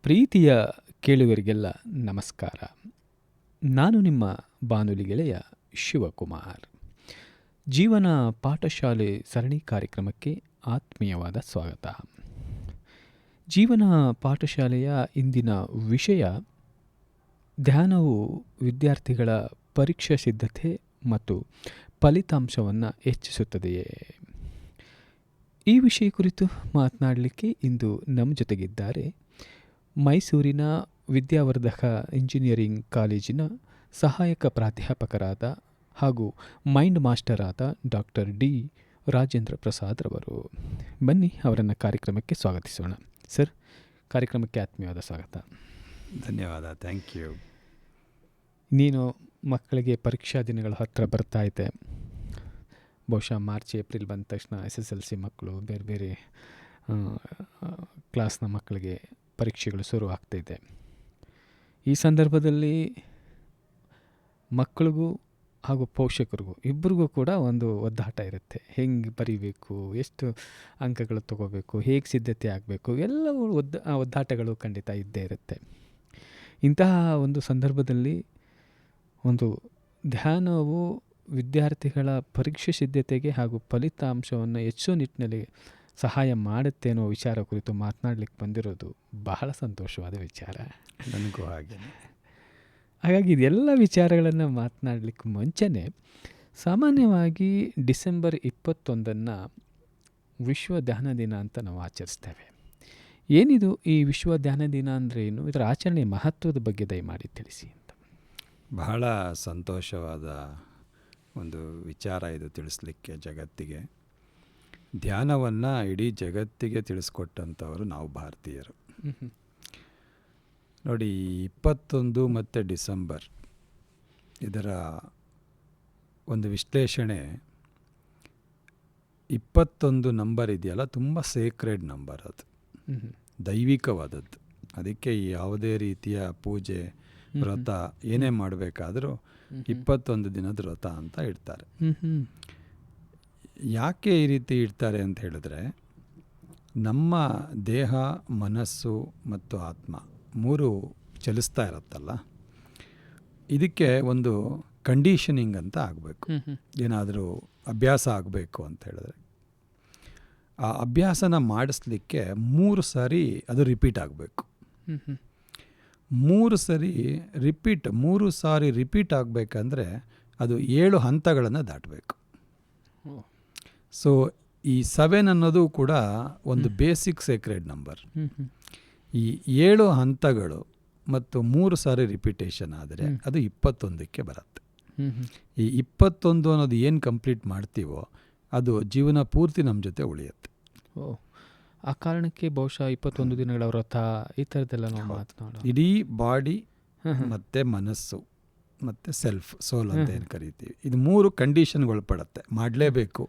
ಪ್ರೀತಿಯ ಕೇಳುಗರಿಗೆಲ್ಲ ನಮಸ್ಕಾರ. ನಾನು ನಿಮ್ಮ ಬಾನುಲಿ ಗೆಳೆಯ ಶಿವಕುಮಾರ್. ಜೀವನ ಪಾಠಶಾಲೆ ಸರಣಿ ಕಾರ್ಯಕ್ರಮಕ್ಕೆ ಆತ್ಮೀಯವಾದ ಸ್ವಾಗತ. ಜೀವನ ಪಾಠಶಾಲೆಯ ಇಂದಿನ ವಿಷಯ ಧ್ಯಾನವು ವಿದ್ಯಾರ್ಥಿಗಳ ಪರೀಕ್ಷಾ ಸಿದ್ಧತೆ ಮತ್ತು ಫಲಿತಾಂಶವನ್ನು ಹೆಚ್ಚಿಸುತ್ತದೆಯೇ? ಈ ವಿಷಯ ಕುರಿತು ಮಾತನಾಡಲಿಕ್ಕೆ ಇಂದು ನಮ್ಮ ಜೊತೆಗಿದ್ದಾರೆ ಮೈಸೂರಿನ ವಿದ್ಯಾವರ್ಧಕ ಇಂಜಿನಿಯರಿಂಗ್ ಕಾಲೇಜಿನ ಸಹಾಯಕ ಪ್ರಾಧ್ಯಾಪಕರಾದ ಹಾಗೂ ಮೈಂಡ್ ಮಾಸ್ಟರ್ ಆದ ಡಾಕ್ಟರ್ ಡಿ ರಾಜೇಂದ್ರ ಪ್ರಸಾದ್ ರವರು. ಬನ್ನಿ ಅವರನ್ನು ಕಾರ್ಯಕ್ರಮಕ್ಕೆ ಸ್ವಾಗತಿಸೋಣ. ಸರ್, ಕಾರ್ಯಕ್ರಮಕ್ಕೆ ಆತ್ಮೀಯವಾದ ಸ್ವಾಗತ. ಧನ್ಯವಾದ. Thank you. ನೀನು ಮಕ್ಕಳಿಗೆ ಪರೀಕ್ಷಾ ದಿನಗಳು ಹತ್ತಿರ ಬರ್ತಾ ಇದೆ. ಬಹುಶಃ ಮಾರ್ಚ್ ಏಪ್ರಿಲ್ ಬಂದ ತಕ್ಷಣ SSLC ಮಕ್ಕಳು, ಬೇರೆ ಬೇರೆ ಕ್ಲಾಸ್ನ ಮಕ್ಕಳಿಗೆ ಪರೀಕ್ಷೆಗಳು ಶುರು ಆಗ್ತಾಯಿದೆ. ಈ ಸಂದರ್ಭದಲ್ಲಿ ಮಕ್ಕಳಿಗೂ ಹಾಗೂ ಪೋಷಕರಿಗೂ ಇಬ್ಬರಿಗೂ ಕೂಡ ಒಂದು ಒದ್ದಾಟ ಇರುತ್ತೆ. ಹೆಂಗೆ ಬರೀಬೇಕು, ಎಷ್ಟು ಅಂಕಗಳು ತಗೋಬೇಕು, ಹೇಗೆ ಸಿದ್ಧತೆ ಆಗಬೇಕು, ಎಲ್ಲವೂ ಒದ್ದಾಟಗಳು ಖಂಡಿತ ಇದ್ದೇ ಇರುತ್ತೆ. ಇಂತಹ ಒಂದು ಸಂದರ್ಭದಲ್ಲಿ ಒಂದು ಧ್ಯಾನವು ವಿದ್ಯಾರ್ಥಿಗಳ ಪರೀಕ್ಷೆ ಸಿದ್ಧತೆಗೆ ಹಾಗೂ ಫಲಿತಾಂಶವನ್ನು ಹೆಚ್ಚು ನಿಟ್ಟಿನಲ್ಲಿ ಸಹಾಯ ಮಾಡುತ್ತೆ ಅನ್ನೋ ವಿಚಾರ ಕುರಿತು ಮಾತನಾಡಲಿಕ್ಕೆ ಬಂದಿರೋದು ಬಹಳ ಸಂತೋಷವಾದ ವಿಚಾರ. ನನಗೂ ಹಾಗೆ. ಹಾಗಾಗಿ ಇದೆಲ್ಲ ವಿಚಾರಗಳನ್ನು ಮಾತನಾಡಲಿಕ್ಕೆ ಮುಂಚೆನೇ ಸಾಮಾನ್ಯವಾಗಿ ಡಿಸೆಂಬರ್ 21 ವಿಶ್ವ ಧ್ಯಾನ ದಿನ ಅಂತ ನಾವು ಆಚರಿಸ್ತೇವೆ. ಏನಿದು ಈ ವಿಶ್ವ ಧ್ಯಾನ ದಿನ ಅಂದರೆ ಏನು, ಇದರ ಆಚರಣೆ ಮಹತ್ವದ ಬಗ್ಗೆ ದಯಮಾಡಿ ತಿಳಿಸಿ ಅಂತ. ಬಹಳ ಸಂತೋಷವಾದ ಒಂದು ವಿಚಾರ ಇದು ತಿಳಿಸ್ಲಿಕ್ಕೆ. ಜಗತ್ತಿಗೆ ಧ್ಯಾನವನ್ನು ಇಡೀ ಜಗತ್ತಿಗೆ ತಿಳಿಸ್ಕೊಟ್ಟಂಥವರು ನಾವು ಭಾರತೀಯರು. ನೋಡಿ, 21 ಮತ್ತು ಡಿಸೆಂಬರ್ ಇದರ ಒಂದು ವಿಶ್ಲೇಷಣೆ. 21 ನಂಬರ್ ಇದೆಯಲ್ಲ, ತುಂಬ ಸೇಕ್ರೆಡ್ ನಂಬರ್. ಅದು ದೈವಿಕವಾದದ್ದು. ಅದಕ್ಕೆ ಯಾವುದೇ ರೀತಿಯ ಪೂಜೆ ವ್ರತ ಏನೇ ಮಾಡಬೇಕಾದ್ರೂ 21 ದಿನದ ವ್ರತ ಅಂತ ಇಡ್ತಾರೆ. ಯಾಕೆ ಈ ರೀತಿ ಇಡ್ತಾರೆ ಅಂತ ಹೇಳಿದ್ರೆ, ನಮ್ಮ ದೇಹ, ಮನಸ್ಸು ಮತ್ತು ಆತ್ಮ ಮೂರು ಚಲಿಸ್ತಾ ಇರುತ್ತಲ್ಲ, ಇದಕ್ಕೆ ಒಂದು ಕಂಡೀಷನಿಂಗ್ ಅಂತ ಆಗಬೇಕು. ಏನಾದರೂ ಅಭ್ಯಾಸ ಆಗಬೇಕು ಅಂತ ಹೇಳಿದ್ರೆ, ಆ ಅಭ್ಯಾಸನ ಮಾಡಿಸ್ಲಿಕ್ಕೆ 3 ಸಾರಿ ಅದು ರಿಪೀಟ್ ಆಗಬೇಕು. 3 ಸಾರಿ ರಿಪೀಟ್ ಆಗಬೇಕಂದ್ರೆ ಅದು 7 ಹಂತಗಳನ್ನು ದಾಟಬೇಕು. ಸೊ ಈ 7 ಅನ್ನೋದು ಕೂಡ ಒಂದು ಬೇಸಿಕ್ ಸೇಕ್ರೆಡ್ ನಂಬರ್. ಈ 7 ಹಂತಗಳು ಮತ್ತು 3 ಸಾರಿ ರಿಪಿಟೇಷನ್ ಆದರೆ ಅದು 21ಕ್ಕೆ ಬರುತ್ತೆ. ಈ 21 ಅನ್ನೋದು ಏನು ಕಂಪ್ಲೀಟ್ ಮಾಡ್ತೀವೋ ಅದು ಜೀವನ ಪೂರ್ತಿ ನಮ್ಮ ಜೊತೆ ಉಳಿಯುತ್ತೆ. ಆ ಕಾರಣಕ್ಕೆ ಬಹುಶಃ 21 ದಿನಗಳ ವ್ರತ ಈ ಥರದ್ದೆಲ್ಲ ನಾವು ಮಾತನಾಡೋದು. ಇಡೀ ಬಾಡಿ ಮತ್ತು ಮನಸ್ಸು ಮತ್ತು ಸೋಲ್ ಅಂತ ಏನು ಕರಿತೀವಿ, ಇದು 3 ಕಂಡೀಷನ್ಗಳು ಪಡುತ್ತೆ. ಮಾಡಲೇಬೇಕು,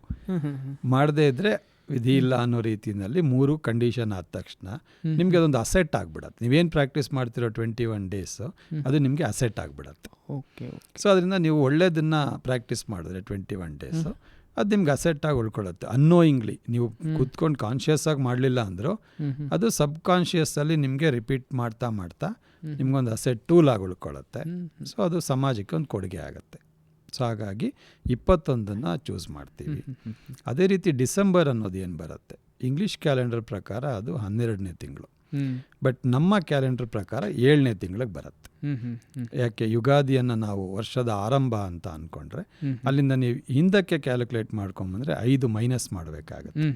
ಮಾಡದೇ ಇದ್ದರೆ ವಿಧಿ ಇಲ್ಲ ಅನ್ನೋ ರೀತಿಯಲ್ಲಿ 3 ಕಂಡೀಷನ್ ಆದ ತಕ್ಷಣ ನಿಮಗೆ ಅದೊಂದು ಅಸೆಟ್ ಆಗಿಬಿಡತ್ತೆ. ನೀವೇನು ಪ್ರಾಕ್ಟೀಸ್ ಮಾಡ್ತಿರೋ 21 ಡೇಸ್ ಅದು ನಿಮಗೆ ಅಸೆಟ್ ಆಗಿಬಿಡತ್ತೆ. ಸೊ ಅದರಿಂದ ನೀವು ಒಳ್ಳೆಯದನ್ನು ಪ್ರಾಕ್ಟೀಸ್ ಮಾಡಿದ್ರೆ 21 ಡೇಸು ಅದು ನಿಮ್ಗೆ ಅಸೆಟ್ಟಾಗಿ ಉಳ್ಕೊಳ್ಳುತ್ತೆ. ಅನ್ನೋಯಿಂಗ್ಲಿ ನೀವು ಕೂತ್ಕೊಂಡು ಕಾನ್ಷಿಯಸ್ ಆಗಿ ಮಾಡಲಿಲ್ಲ ಅಂದರೂ ಅದು ಸಬ್ ಕಾನ್ಷಿಯಸ್ಸಲ್ಲಿ ನಿಮಗೆ ರಿಪೀಟ್ ಮಾಡ್ತಾ ನಿಮ್ಗೊಂದು ಅಸೆಟ್ ಟೂಲ್ ಆಗಿ ಉಳ್ಕೊಳ್ಳುತ್ತೆ. ಸೊ ಅದು ಸಮಾಜಕ್ಕೆ ಒಂದು ಕೊಡುಗೆ ಆಗುತ್ತೆ. ಸೊ ಹಾಗಾಗಿ 21 ಚೂಸ್ ಮಾಡ್ತೀವಿ. ಅದೇ ರೀತಿ ಡಿಸೆಂಬರ್ ಅನ್ನೋದು ಏನು ಬರುತ್ತೆ, ಇಂಗ್ಲೀಷ್ ಕ್ಯಾಲೆಂಡರ್ ಪ್ರಕಾರ ಅದು 12ನೇ ತಿಂಗಳು. ಬಟ್ ನಮ್ಮ ಕ್ಯಾಲೆಂಡರ್ ಪ್ರಕಾರ 7ನೇ ತಿಂಗಳಿಗೆ ಬರುತ್ತೆ. ಯಾಕೆ, ಯುಗಾದಿಯನ್ನು ನಾವು ವರ್ಷದ ಆರಂಭ ಅಂತ ಅಂದ್ಕೊಂಡ್ರೆ ಅಲ್ಲಿಂದ ನೀವು ಹಿಂದಕ್ಕೆ ಕ್ಯಾಲ್ಕುಲೇಟ್ ಮಾಡ್ಕೊಂಬಂದ್ರೆ 5 ಮೈನಸ್ ಮಾಡಬೇಕಾಗತ್ತೆ.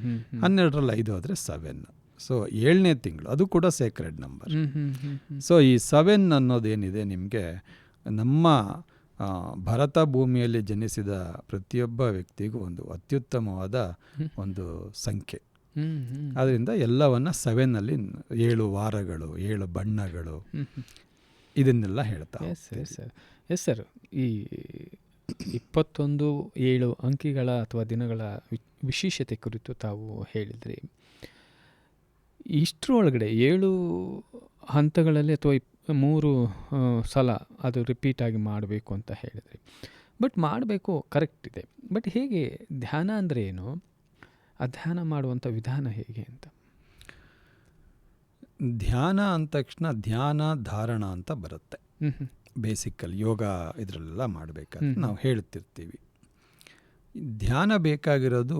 12ರಲ್ಲಿ 5 ಹೋದರೆ 7. ಸೊ 7ನೇ ತಿಂಗಳು ಅದು ಕೂಡ ಸೇಕ್ರೆಡ್ ನಂಬರ್. ಸೊ ಈ 7 ಅನ್ನೋದೇನಿದೆ ನಿಮಗೆ ನಮ್ಮ ಭರತ ಭೂಮಿಯಲ್ಲಿ ಜನಿಸಿದ ಪ್ರತಿಯೊಬ್ಬ ವ್ಯಕ್ತಿಗೂ ಒಂದು ಅತ್ಯುತ್ತಮವಾದ ಒಂದು ಸಂಖ್ಯೆ. ಅದರಿಂದ ಎಲ್ಲವನ್ನ 7ನಲ್ಲಿ 7 ವಾರಗಳು, 7 ಬಣ್ಣಗಳು, ಇದನ್ನೆಲ್ಲ ಹೇಳ್ತಾ. ಎಸ್ ಸರ್, ಈ 21 ಅಂಕಿಗಳ ಅಥವಾ ದಿನಗಳ ವಿಶೇಷತೆ ಕುರಿತು ತಾವು ಹೇಳಿದ್ರಿ. ಇಷ್ಟರೊಳಗಡೆ 7 ಹಂತಗಳಲ್ಲಿ ಅಥವಾ 3 ಸಲ ಅದು ರಿಪೀಟ್ ಆಗಿ ಮಾಡಬೇಕು ಅಂತ ಹೇಳಿದ್ರಿ. ಬಟ್ ಮಾಡಬೇಕು, ಕರೆಕ್ಟ್ ಇದೆ. ಬಟ್ ಹೇಗೆ ಧ್ಯಾನ ಅಂದರೆ ಏನು, ಆ ಧ್ಯಾನ ಮಾಡುವಂಥ ವಿಧಾನ ಹೇಗೆ ಅಂತ? ಧ್ಯಾನ ಅಂದ ತಕ್ಷಣ ಧ್ಯಾನ ಧಾರಣ ಅಂತ ಬರುತ್ತೆ. ಹ್ಮ್ ಹ್ಮ್ ಬೇಸಿಕಲ್ ಯೋಗ ಇದರಲ್ಲೆಲ್ಲ ಮಾಡಬೇಕಾದ್ರೆ ಹ್ಮ್. ನಾವು ಹೇಳ್ತಿರ್ತೀವಿ. ಧ್ಯಾನ ಬೇಕಾಗಿರೋದು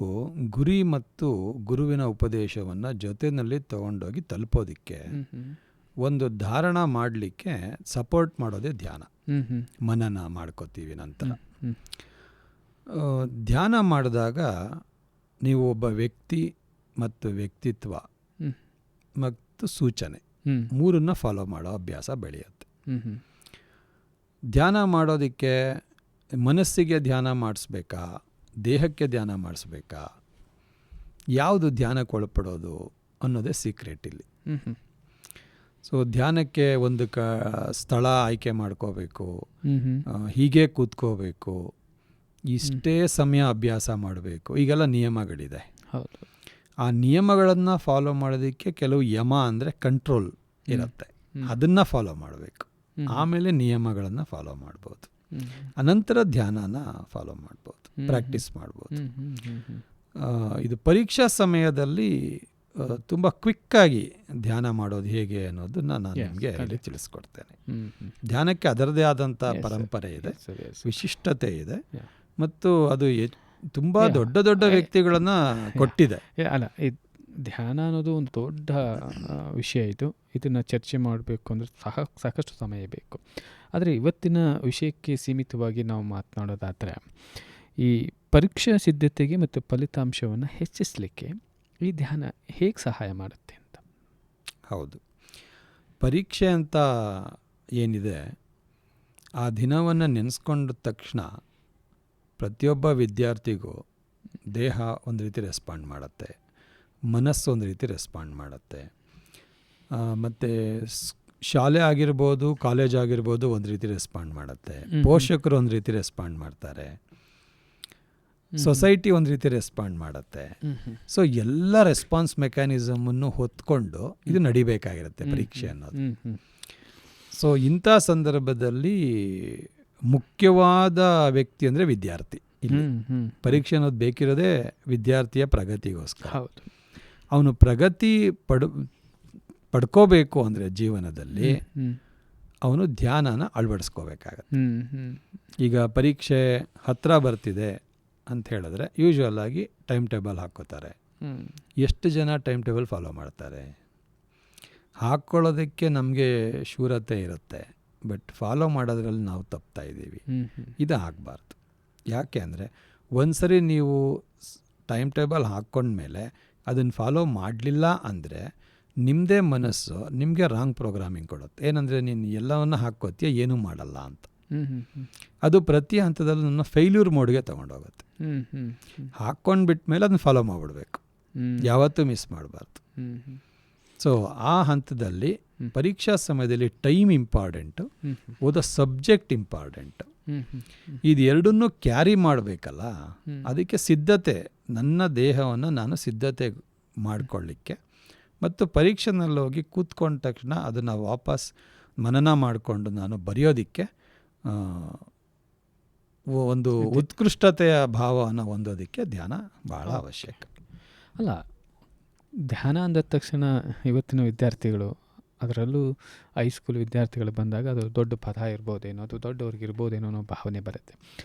ಗುರಿ ಮತ್ತು ಗುರುವಿನ ಉಪದೇಶವನ್ನು ಜೊತೆಯಲ್ಲಿ ತಗೊಂಡೋಗಿ ತಲುಪೋದಕ್ಕೆ, ಹ್ಮ್ ಹ್ಮ್ ಒಂದು ಧಾರಣ ಮಾಡಲಿಕ್ಕೆ ಸಪೋರ್ಟ್ ಮಾಡೋದೇ ಧ್ಯಾನ. ಹ್ಮ್ ಹ್ಮ್ ಮನನ ಮಾಡ್ಕೋತೀವಿ ನಂತರ. ಹ್ಮ್ ಧ್ಯಾನ ಮಾಡಿದಾಗ ನೀವು ಒಬ್ಬ ವ್ಯಕ್ತಿ ಮತ್ತು ವ್ಯಕ್ತಿತ್ವ ಹ್ಮ್ ಮತ್ತು ಸೂಚನೆ ಹ್ಮ್ ಮೂರನ್ನ ಫಾಲೋ ಮಾಡೋ ಅಭ್ಯಾಸ ಬೆಳೆಯುತ್ತೆ. ಹ್ಮ್ ಹ್ಮ್ ಧ್ಯಾನ ಮಾಡೋದಕ್ಕೆ ಮನಸ್ಸಿಗೆ ಧ್ಯಾನ ಮಾಡಿಸ್ಬೇಕಾ, ದೇಹಕ್ಕೆ ಧ್ಯಾನ ಮಾಡಿಸ್ಬೇಕಾ, ಯಾವುದು ಧ್ಯಾನಕ್ಕೆ ಒಳಪಡೋದು ಅನ್ನೋದೇ ಸೀಕ್ರೆಟ್ ಇಲ್ಲಿ. ಹ್ಮ್ ಹ್ಮ್ ಸೊ ಧ್ಯಾನಕ್ಕೆ ಒಂದು ಸ್ಥಳ ಆಯ್ಕೆ ಮಾಡ್ಕೋಬೇಕು, ಹ್ಮ್ ಹ್ಮ್ ಹೀಗೆ ಕೂತ್ಕೋಬೇಕು, ಇಷ್ಟೇ ಸಮಯ ಅಭ್ಯಾಸ ಮಾಡಬೇಕು, ಈಗೆಲ್ಲ ನಿಯಮಗಳಿದೆ. ಹೌದು. ಆ ನಿಯಮಗಳನ್ನು ಫಾಲೋ ಮಾಡೋದಕ್ಕೆ ಕೆಲವು ಯಮ ಅಂದರೆ ಕಂಟ್ರೋಲ್ ಇರುತ್ತೆ, ಅದನ್ನು ಫಾಲೋ ಮಾಡಬೇಕು. ಆಮೇಲೆ ನಿಯಮಗಳನ್ನು ಫಾಲೋ ಮಾಡ್ಬೋದು, ಅನಂತರ ಧ್ಯಾನನ ಫಾಲೋ ಮಾಡ್ಬೋದು, ಪ್ರಾಕ್ಟೀಸ್ ಮಾಡ್ಬೋದು. ಇದು ಪರೀಕ್ಷಾ ಸಮಯದಲ್ಲಿ ತುಂಬ ಕ್ವಿಕ್ಕಾಗಿ ಧ್ಯಾನ ಮಾಡೋದು ಹೇಗೆ ಅನ್ನೋದನ್ನು ನಾನು ನಿಮಗೆ ತಿಳಿಸ್ಕೊಡ್ತೇನೆ. ಧ್ಯಾನಕ್ಕೆ ಅದರದೇ ಆದಂಥ ಪರಂಪರೆ ಇದೆ, ವಿಶಿಷ್ಟತೆ ಇದೆ, ಮತ್ತು ಅದು ತುಂಬ ದೊಡ್ಡ ದೊಡ್ಡ ವ್ಯಕ್ತಿಗಳನ್ನು ಕೊಟ್ಟಿದೆ. ಅಲ್ಲ, ಧ್ಯಾನ ಅನ್ನೋದು ಒಂದು ದೊಡ್ಡ ವಿಷಯ. ಇದನ್ನು ಚರ್ಚೆ ಮಾಡಬೇಕು ಅಂದರೆ ಸಾಕಷ್ಟು ಸಮಯ ಬೇಕು. ಆದರೆ ಇವತ್ತಿನ ವಿಷಯಕ್ಕೆ ಸೀಮಿತವಾಗಿ ನಾವು ಮಾತನಾಡೋದಾದರೆ, ಈ ಪರೀಕ್ಷಾ ಸಿದ್ಧತೆಗೆ ಮತ್ತು ಫಲಿತಾಂಶವನ್ನು ಹೆಚ್ಚಿಸಲಿಕ್ಕೆ ಈ ಧ್ಯಾನ ಹೇಗೆ ಸಹಾಯ ಮಾಡುತ್ತೆ ಅಂತ. ಹೌದು, ಪರೀಕ್ಷೆ ಅಂತ ಏನಿದೆ, ಆ ದಿನವನ್ನು ನೆನೆಸ್ಕೊಂಡ ತಕ್ಷಣ ಪ್ರತಿಯೊಬ್ಬ ವಿದ್ಯಾರ್ಥಿಗೂ ದೇಹ ಒಂದು ರೀತಿ ರೆಸ್ಪಾಂಡ್ ಮಾಡುತ್ತೆ, ಮನಸ್ಸು ಒಂದು ರೀತಿ ರೆಸ್ಪಾಂಡ್ ಮಾಡುತ್ತೆ. ಮತ್ತು ಶಾಲೆ ಆಗಿರ್ಬೋದು, ಕಾಲೇಜ್ ಆಗಿರ್ಬೋದು ಒಂದು ರೀತಿ ರೆಸ್ಪಾಂಡ್ ಮಾಡುತ್ತೆ, ಪೋಷಕರು ಒಂದು ರೀತಿ ರೆಸ್ಪಾಂಡ್ ಮಾಡ್ತಾರೆ, ಸೊಸೈಟಿ ಒಂದು ರೀತಿ ರೆಸ್ಪಾಂಡ್ ಮಾಡುತ್ತೆ. ಸೊ ಎಲ್ಲ ರೆಸ್ಪಾನ್ಸ್ ಮೆಕ್ಯಾನಿಸಮನ್ನು ಹೊತ್ಕೊಂಡು ಇದು ನಡಿಬೇಕಾಗಿರುತ್ತೆ ಪರೀಕ್ಷೆ ಅನ್ನೋದು. ಸೊ ಇಂಥ ಸಂದರ್ಭದಲ್ಲಿ ಮುಖ್ಯವಾದ ವ್ಯಕ್ತಿ ಅಂದರೆ ವಿದ್ಯಾರ್ಥಿ. ಇಲ್ಲಿ ಪರೀಕ್ಷೆ ಅನ್ನೋದು ಬೇಕಿರೋದೇ ವಿದ್ಯಾರ್ಥಿಯ ಪ್ರಗತಿಗೋಸ್ಕರ. ಅವನು ಪ್ರಗತಿ ಪಡ್ಕೋಬೇಕು ಅಂದರೆ ಜೀವನದಲ್ಲಿ ಅವನು ಧ್ಯಾನನ ಅಳವಡಿಸ್ಕೋಬೇಕಾಗತ್ತೆ. ಈಗ ಪರೀಕ್ಷೆ ಹತ್ತಿರ ಬರ್ತಿದೆ ಅಂತ ಹೇಳಿದ್ರೆ ಯೂಶ್ವಲ್ ಆಗಿ ಟೈಮ್ ಟೇಬಲ್ ಹಾಕ್ಕೋತಾರೆ. ಎಷ್ಟು ಜನ ಟೈಮ್ ಟೇಬಲ್ ಫಾಲೋ ಮಾಡ್ತಾರೆ? ಹಾಕ್ಕೊಳ್ಳೋದಕ್ಕೆ ನಮಗೆ ಶೂರತೆ ಇರುತ್ತೆ, ಬಟ್ ಫಾಲೋ ಮಾಡೋದ್ರಲ್ಲಿ ನಾವು ತಪ್ತಾ ಇದ್ದೀವಿ. ಇದು ಆಗಬಾರ್ದು. ಯಾಕೆ ಅಂದರೆ ಒಂದ್ಸರಿ ನೀವು ಟೈಮ್ ಟೇಬಲ್ ಹಾಕ್ಕೊಂಡ್ಮೇಲೆ ಅದನ್ನು ಫಾಲೋ ಮಾಡಲಿಲ್ಲ ಅಂದರೆ ನಿಮ್ಮದೇ ಮನಸ್ಸು ನಿಮಗೆ ರಾಂಗ್ ಪ್ರೋಗ್ರಾಮಿಂಗ್ ಕೊಡುತ್ತೆ. ಏನಂದರೆ ನೀನು ಎಲ್ಲವನ್ನ ಹಾಕ್ಕೋತೀಯ, ಏನೂ ಮಾಡಲ್ಲ ಅಂತ. ಅದು ಪ್ರತಿ ಹಂತದಲ್ಲೂ ನನ್ನ ಫೇಲ್ಯೂರ್ ಮೋಡ್ಗೆ ತೊಗೊಂಡೋಗುತ್ತೆ. ಹಾಕ್ಕೊಂಡು ಬಿಟ್ಟ ಮೇಲೆ ಅದನ್ನು ಫಾಲೋ ಮಾಡಿಬಿಡ್ಬೇಕು, ಯಾವತ್ತೂ ಮಿಸ್ ಮಾಡಬಾರ್ದು. ಸೊ ಆ ಹಂತದಲ್ಲಿ ಪರೀಕ್ಷಾ ಸಮಯದಲ್ಲಿ ಟೈಮ್ ಇಂಪಾರ್ಟೆಂಟು, ಓದೋ ಸಬ್ಜೆಕ್ಟ್ ಇಂಪಾರ್ಟೆಂಟು. ಇದು ಎರಡನ್ನೂ ಕ್ಯಾರಿ ಮಾಡಬೇಕಲ್ಲ, ಅದಕ್ಕೆ ಸಿದ್ಧತೆ, ನನ್ನ ದೇಹವನ್ನು ನಾನು ಸಿದ್ಧತೆ ಮಾಡಿಕೊಳ್ಳಿಕ್ಕೆ ಮತ್ತು ಪರೀಕ್ಷೆನಲ್ಲಿ ಹೋಗಿ ಕೂತ್ಕೊಂಡ ತಕ್ಷಣ ಅದನ್ನು ವಾಪಸ್ ಮನನ ಮಾಡಿಕೊಂಡು ನಾನು ಬರೆಯೋದಕ್ಕೆ ಒಂದು ಉತ್ಕೃಷ್ಟತೆಯ ಭಾವವನ್ನು ಹೊಂದೋದಕ್ಕೆ ಧ್ಯಾನ ಭಾಳ ಅವಶ್ಯಕ. ಅಲ್ಲ, ಧ್ಯಾನ ಅಂದ ತಕ್ಷಣ ಇವತ್ತಿನ ವಿದ್ಯಾರ್ಥಿಗಳು, ಅದರಲ್ಲೂ ಹೈಸ್ಕೂಲ್ ವಿದ್ಯಾರ್ಥಿಗಳು ಬಂದಾಗ ಅದು ದೊಡ್ಡ ಪದ ಇರ್ಬೋದೇನೋ, ಅದು ದೊಡ್ಡವ್ರಿಗೆ ಇರ್ಬೋದೇನೋ ಅನ್ನೋ ಭಾವನೆ ಬರುತ್ತೆ.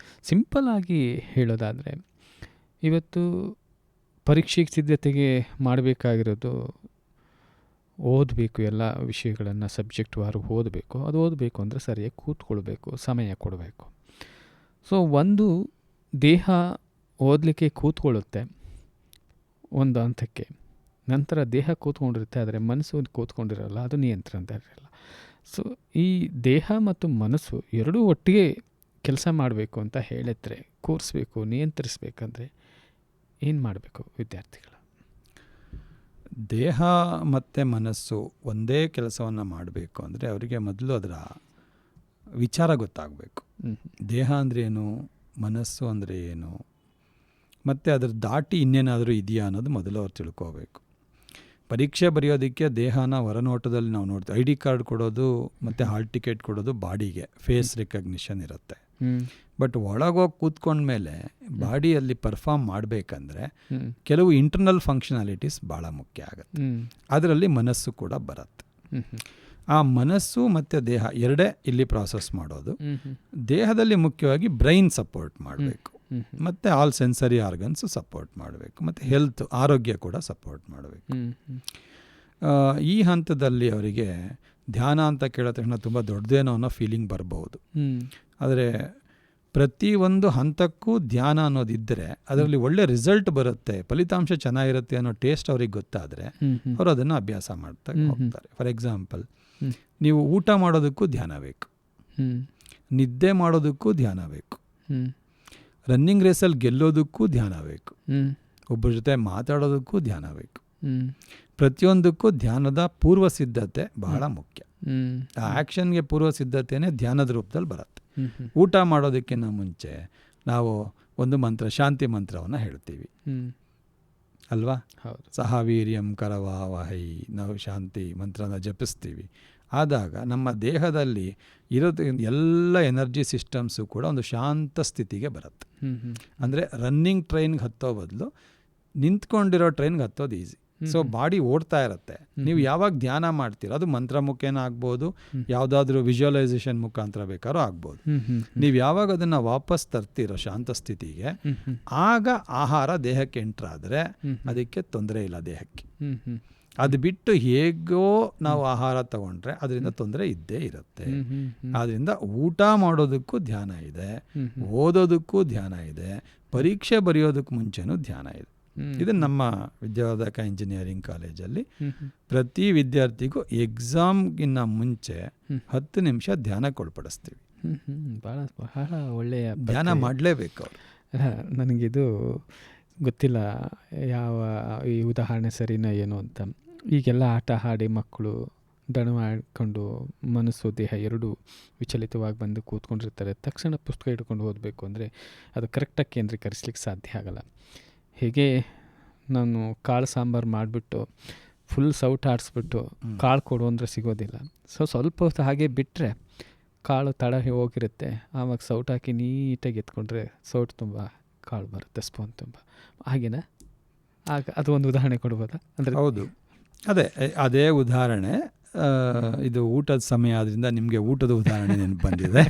ಸಿಂಪಲ್ಲಾಗಿ ಹೇಳೋದಾದರೆ, ಇವತ್ತು ಪರೀಕ್ಷೆಗೆ ಸಿದ್ಧತೆಗೆ ಮಾಡಬೇಕಾಗಿರೋದು ಓದಬೇಕು, ಎಲ್ಲ ವಿಷಯಗಳನ್ನು ಸಬ್ಜೆಕ್ಟ್ ವಾರು ಓದಬೇಕು. ಅದು ಓದಬೇಕು ಅಂದರೆ ಸರಿಯಾಗಿ ಕೂತ್ಕೊಳ್ಬೇಕು, ಸಮಯ ಕೊಡಬೇಕು. ಸೊ ಒಂದು ದೇಹ ಓದಲಿಕ್ಕೆ ಕೂತ್ಕೊಳ್ಳುತ್ತೆ ಒಂದು ಹಂತಕ್ಕೆ, ನಂತರ ದೇಹ ಕೂತ್ಕೊಂಡಿರುತ್ತೆ, ಆದರೆ ಮನಸ್ಸು ಕೂತ್ಕೊಂಡಿರಲ್ಲ, ಅದು ನಿಯಂತ್ರಣದಲ್ಲಿರಲ್ಲ. ಸೊ ಈ ದೇಹ ಮತ್ತು ಮನಸ್ಸು ಎರಡೂ ಒಟ್ಟಿಗೆ ಕೆಲಸ ಮಾಡಬೇಕು ಅಂತ ಹೇಳಿದ್ರೆ, ಕೂರಿಸ್ಬೇಕು, ನಿಯಂತ್ರಿಸ್ಬೇಕಂದ್ರೆ ಏನು ಮಾಡಬೇಕು ವಿದ್ಯಾರ್ಥಿಗಳು? ದೇಹ ಮತ್ತು ಮನಸ್ಸು ಒಂದೇ ಕೆಲಸವನ್ನು ಮಾಡಬೇಕು ಅಂದರೆ ಅವರಿಗೆ ಮೊದಲು ಅದರ ವಿಚಾರ ಗೊತ್ತಾಗಬೇಕು. ದೇಹ ಅಂದರೆ ಏನು, ಮನಸ್ಸು ಅಂದರೆ ಏನು, ಮತ್ತು ಅದರ ದಾಟಿ ಇನ್ನೇನಾದರೂ ಇದೆಯಾ ಅನ್ನೋದು ಮೊದಲು ಅವ್ರು ತಿಳ್ಕೋಬೇಕು. ಪರೀಕ್ಷೆ ಬರೆಯೋದಕ್ಕೆ ದೇಹನ ಹೊರನೋಟದಲ್ಲಿ ನಾವು ನೋಡ್ತೀವಿ. ID ಕಾರ್ಡ್ ಕೊಡೋದು ಮತ್ತು ಹಾಲ್ ಟಿಕೆಟ್ ಕೊಡೋದು ಬಾಡಿಗೆ, ಫೇಸ್ ರಿಕಗ್ನಿಷನ್ ಇರುತ್ತೆ. ಬಟ್ ಒಳಗೋಗಿ ಕೂತ್ಕೊಂಡ್ಮೇಲೆ ಬಾಡಿಯಲ್ಲಿ ಪರ್ಫಾರ್ಮ್ ಮಾಡಬೇಕಂದ್ರೆ ಕೆಲವು ಇಂಟರ್ನಲ್ ಫಂಕ್ಷನಾಲಿಟೀಸ್ ಭಾಳ ಮುಖ್ಯ ಆಗುತ್ತೆ. ಅದರಲ್ಲಿ ಮನಸ್ಸು ಕೂಡ ಬರುತ್ತೆ. ಆ ಮನಸ್ಸು ಮತ್ತು ದೇಹ ಎರಡೇ ಇಲ್ಲಿ ಪ್ರಾಸೆಸ್ ಮಾಡೋದು. ದೇಹದಲ್ಲಿ ಮುಖ್ಯವಾಗಿ ಬ್ರೈನ್ ಸಪೋರ್ಟ್ ಮಾಡಬೇಕು, ಮತ್ತು ಆಲ್ ಸೆನ್ಸರಿ ಆರ್ಗನ್ಸ್ ಸಪೋರ್ಟ್ ಮಾಡಬೇಕು, ಮತ್ತು ಹೆಲ್ತ್ ಆರೋಗ್ಯ ಕೂಡ ಸಪೋರ್ಟ್ ಮಾಡಬೇಕು. ಈ ಹಂತದಲ್ಲಿ ಅವರಿಗೆ ಧ್ಯಾನ ಅಂತ ಕೇಳಿದ ತಕ್ಷಣ ತುಂಬ ದೊಡ್ಡದೇನೋ ಅನ್ನೋ ಫೀಲಿಂಗ್ ಬರ್ಬೋದು. ಆದರೆ ಪ್ರತಿಯೊಂದು ಹಂತಕ್ಕೂ ಧ್ಯಾನ ಅನ್ನೋದಿದ್ದರೆ ಅದರಲ್ಲಿ ಒಳ್ಳೆ ರಿಸಲ್ಟ್ ಬರುತ್ತೆ, ಫಲಿತಾಂಶ ಚೆನ್ನಾಗಿರುತ್ತೆ ಅನ್ನೋ ಟೇಸ್ಟ್ ಅವ್ರಿಗೆ ಗೊತ್ತಾದರೆ ಅವರು ಅದನ್ನು ಅಭ್ಯಾಸ ಮಾಡ್ತಾ ಹೋಗ್ತಾರೆ. ಫಾರ್ ಎಕ್ಸಾಂಪಲ್, ನೀವು ಊಟ ಮಾಡೋದಕ್ಕೂ ಧ್ಯಾನ ಬೇಕು, ನಿದ್ದೆ ಮಾಡೋದಕ್ಕೂ ಧ್ಯಾನ ಬೇಕು, ರನ್ನಿಂಗ್ ರೇಸಲ್ಲಿ ಗೆಲ್ಲೋದಕ್ಕೂ ಧ್ಯಾನ ಬೇಕು, ಒಬ್ಬರ ಜೊತೆ ಮಾತಾಡೋದಕ್ಕೂ ಧ್ಯಾನ ಬೇಕು. ಪ್ರತಿಯೊಂದಕ್ಕೂ ಧ್ಯಾನದ ಪೂರ್ವ ಸಿದ್ಧತೆ ಬಹಳ ಮುಖ್ಯ. ಆ ಆ್ಯಕ್ಷನ್ಗೆ ಪೂರ್ವ ಸಿದ್ಧತೆಯೇ ಧ್ಯಾನದ ರೂಪದಲ್ಲಿ ಬರುತ್ತೆ. ಊಟ ಮಾಡೋದಕ್ಕಿಂತ ಮುಂಚೆ ನಾವು ಒಂದು ಮಂತ್ರ, ಶಾಂತಿ ಮಂತ್ರವನ್ನು ಹೇಳ್ತೀವಿ ಅಲ್ವಾ? ಸಹ ವೀರ್ಯಂ ಕರವಾವಹೈ, ನಾವು ಶಾಂತಿ ಮಂತ್ರನ ಜಪಿಸ್ತೀವಿ. ಆದಾಗ ನಮ್ಮ ದೇಹದಲ್ಲಿ ಇರೋದು ಎಲ್ಲ ಎನರ್ಜಿ ಸಿಸ್ಟಮ್ಸು ಕೂಡ ಒಂದು ಶಾಂತ ಸ್ಥಿತಿಗೆ ಬರುತ್ತೆ. ಅಂದರೆ ರನ್ನಿಂಗ್ ಟ್ರೈನ್ಗೆ ಹತ್ತೋ ಬದಲು ನಿಂತ್ಕೊಂಡಿರೋ ಟ್ರೈನ್ಗೆ ಹತ್ತೋದು ಈಸಿ. ಸೊ ಬಾಡಿ ಓಡ್ತಾ ಇರುತ್ತೆ. ನೀವು ಯಾವಾಗ ಧ್ಯಾನ ಮಾಡ್ತೀರೋ ಅದು ಮಂತ್ರ ಮುಖೇನ ಆಗ್ಬೋದು, ಯಾವುದಾದ್ರೂ ವಿಜುವಲೈಸೇಷನ್ ಮುಖಾಂತರ ಬೇಕಾದ್ರೂ ಆಗ್ಬೋದು. ನೀವು ಯಾವಾಗ ಅದನ್ನು ವಾಪಸ್ ತರ್ತೀರೋ ಶಾಂತ ಸ್ಥಿತಿಗೆ, ಆಗ ಆಹಾರ ದೇಹಕ್ಕೆ ಎಂಟ್ರಾದರೆ ಅದಕ್ಕೆ ತೊಂದರೆ ಇಲ್ಲ ದೇಹಕ್ಕೆ. ಅದು ಬಿಟ್ಟು ಹೇಗೋ ನಾವು ಆಹಾರ ತಗೊಂಡ್ರೆ ಅದರಿಂದ ತೊಂದರೆ ಇದ್ದೇ ಇರುತ್ತೆ. ಆದ್ದರಿಂದ ಊಟ ಮಾಡೋದಕ್ಕೂ ಧ್ಯಾನ ಇದೆ, ಓದೋದಕ್ಕೂ ಧ್ಯಾನ ಇದೆ, ಪರೀಕ್ಷೆ ಬರೆಯೋದಕ್ಕೆ ಮುಂಚೆನೂ ಧ್ಯಾನ ಇದೆ. ಇದು ನಮ್ಮ ವಿದ್ಯಾವರ್ಧಕ ಇಂಜಿನಿಯರಿಂಗ್ ಕಾಲೇಜಲ್ಲಿ ಪ್ರತಿ ವಿದ್ಯಾರ್ಥಿಗೂ ಎಕ್ಸಾಮ್ಗಿನ್ನ ಮುಂಚೆ 10 ನಿಮಿಷ ಧ್ಯಾನಕ್ಕೆ ಒಳಪಡಿಸ್ತೀವಿ. ಬಹಳ ಒಳ್ಳೆಯ ಧ್ಯಾನ ಮಾಡಲೇಬೇಕು ಅವರು. ನನಗಿದು ಗೊತ್ತಿಲ್ಲ ಯಾವ ಈ ಉದಾಹರಣೆ ಸರಿನೋ ಏನೋ ಅಂತ. ಈಗೆಲ್ಲ ಆಟ ಆಡಿ ಮಕ್ಕಳು ದಣ ಮಾಡಿಕೊಂಡು ಮನಸ್ಸು ದೇಹ ಎರಡೂ ವಿಚಲಿತವಾಗಿ ಬಂದು ಕೂತ್ಕೊಂಡಿರ್ತಾರೆ. ತಕ್ಷಣ ಪುಸ್ತಕ ಹಿಡ್ಕೊಂಡು ಓದಬೇಕು ಅಂದರೆ ಅದು ಕರೆಕ್ಟಾಗಿ ಕೇಂದ್ರೀಕರಿಸ್ಲಿಕ್ಕೆ ಸಾಧ್ಯ ಆಗಲ್ಲ. ಹೇಗೆ ನಾನು ಕಾಳು ಸಾಂಬಾರು ಮಾಡಿಬಿಟ್ಟು ಫುಲ್ ಸೌಟ್ ಆಡಿಸ್ಬಿಟ್ಟು ಕಾಳು ಕೊಡು ಅಂದರೆ ಸಿಗೋದಿಲ್ಲ. ಸ್ವಲ್ಪ ಹೊತ್ತು ಹಾಗೆ ಬಿಟ್ಟರೆ ಕಾಳು ತಡ ಹೋಗಿರುತ್ತೆ. ಆವಾಗ ಸೌಟ್ ಹಾಕಿ ನೀಟಾಗಿ ಎತ್ಕೊಂಡ್ರೆ ಸೌಟ್ ತುಂಬ ಕಾಳು ಬರುತ್ತೆ, ಸ್ಪೂನ್ ತುಂಬ. ಹಾಗೇನಾ? ಆಗ ಅದು ಒಂದು ಉದಾಹರಣೆ ಕೊಡ್ಬೋದಾ? ಅಂದರೆ ಹೌದು, ಅದೇ ಉದಾಹರಣೆ. ಇದು ಊಟದ ಸಮಯ ಆದ್ದರಿಂದ ನಿಮಗೆ ಊಟದ ಉದಾಹರಣೆ ನೆನಪು ಬಂದಿದೆ.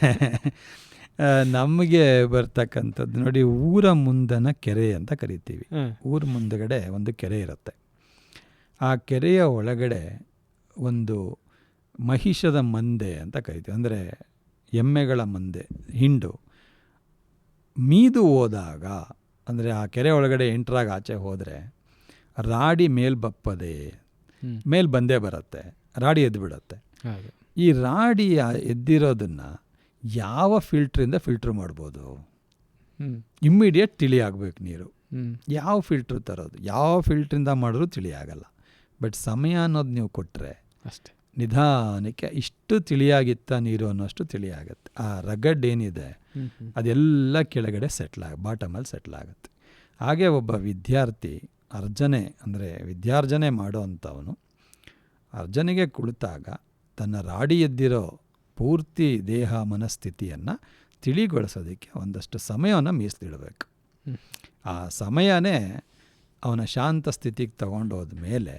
ನಮಗೆ ಬರ್ತಕ್ಕಂಥದ್ದು ನೋಡಿ, ಊರ ಮುಂದನ ಕೆರೆ ಅಂತ ಕರಿತೀವಿ. ಊರ ಮುಂದಗಡೆ ಒಂದು ಕೆರೆ ಇರುತ್ತೆ. ಆ ಕೆರೆಯ ಒಳಗಡೆ ಒಂದು ಮಹಿಷದ ಮಂದೆ ಅಂತ ಕರಿತೀವಿ, ಅಂದರೆ ಎಮ್ಮೆಗಳ ಮಂದೆ, ಹಿಂಡು ಮೀದು ಹೋದಾಗ, ಅಂದರೆ ಆ ಕೆರೆ ಒಳಗಡೆ ಎಂಟ್ರಾಗ ಆಚೆ ಹೋದರೆ ರಾಡಿ ಮೇಲ್ಬಪ್ಪದೆ ಮೇಲ್ ಬಂದೇ ಬರುತ್ತೆ, ರಾಡಿ ಎದ್ದು ಬಿಡುತ್ತೆ. ಈ ರಾಡಿ ಎದ್ದಿರೋದನ್ನು ಯಾವ ಫಿಲ್ಟ್ರಿಂದ ಫಿಲ್ಟ್ರ್ ಮಾಡ್ಬೋದು? ಇಮ್ಮಿಡಿಯೇಟ್ ತಿಳಿ ಆಗಬೇಕು ನೀರು. ಯಾವ ಫಿಲ್ಟ್ರ್ ತರೋದು? ಯಾವ ಫಿಲ್ಟ್ರಿಂದ ಮಾಡಿದ್ರೂ ತಿಳಿ ಆಗಲ್ಲ. ಬಟ್ ಸಮಯ ಅನ್ನೋದು ನೀವು ಕೊಟ್ಟರೆ ಅಷ್ಟೇ, ನಿಧಾನಕ್ಕೆ ಇಷ್ಟು ತಿಳಿಯಾಗಿತ್ತ ನೀರು ಅನ್ನೋಷ್ಟು ತಿಳಿಯಾಗತ್ತೆ. ಆ ರಗಡ್ ಏನಿದೆ ಅದೆಲ್ಲ ಕೆಳಗಡೆ ಬಾಟಮಲ್ಲಿ ಸೆಟ್ಲ್ ಆಗುತ್ತೆ. ಹಾಗೆ ಒಬ್ಬ ವಿದ್ಯಾರ್ಥಿ ವಿದ್ಯಾರ್ಜನೆ ಮಾಡೋ ಅಂಥವನು ಅರ್ಜನೆಗೆ ಕುಳಿತಾಗ ತನ್ನ ರಾಡಿ ಎದ್ದಿರೋ ಪೂರ್ತಿ ದೇಹ ಮನಸ್ಥಿತಿಯನ್ನು ತಿಳಿಗೊಳಿಸೋದಕ್ಕೆ ಒಂದಷ್ಟು ಸಮಯವನ್ನು ಮೀಸಲಿಡಬೇಕು. ಆ ಸಮಯನೇ ಅವನ ಶಾಂತ ಸ್ಥಿತಿಗೆ ತಗೊಂಡೋದ ಮೇಲೆ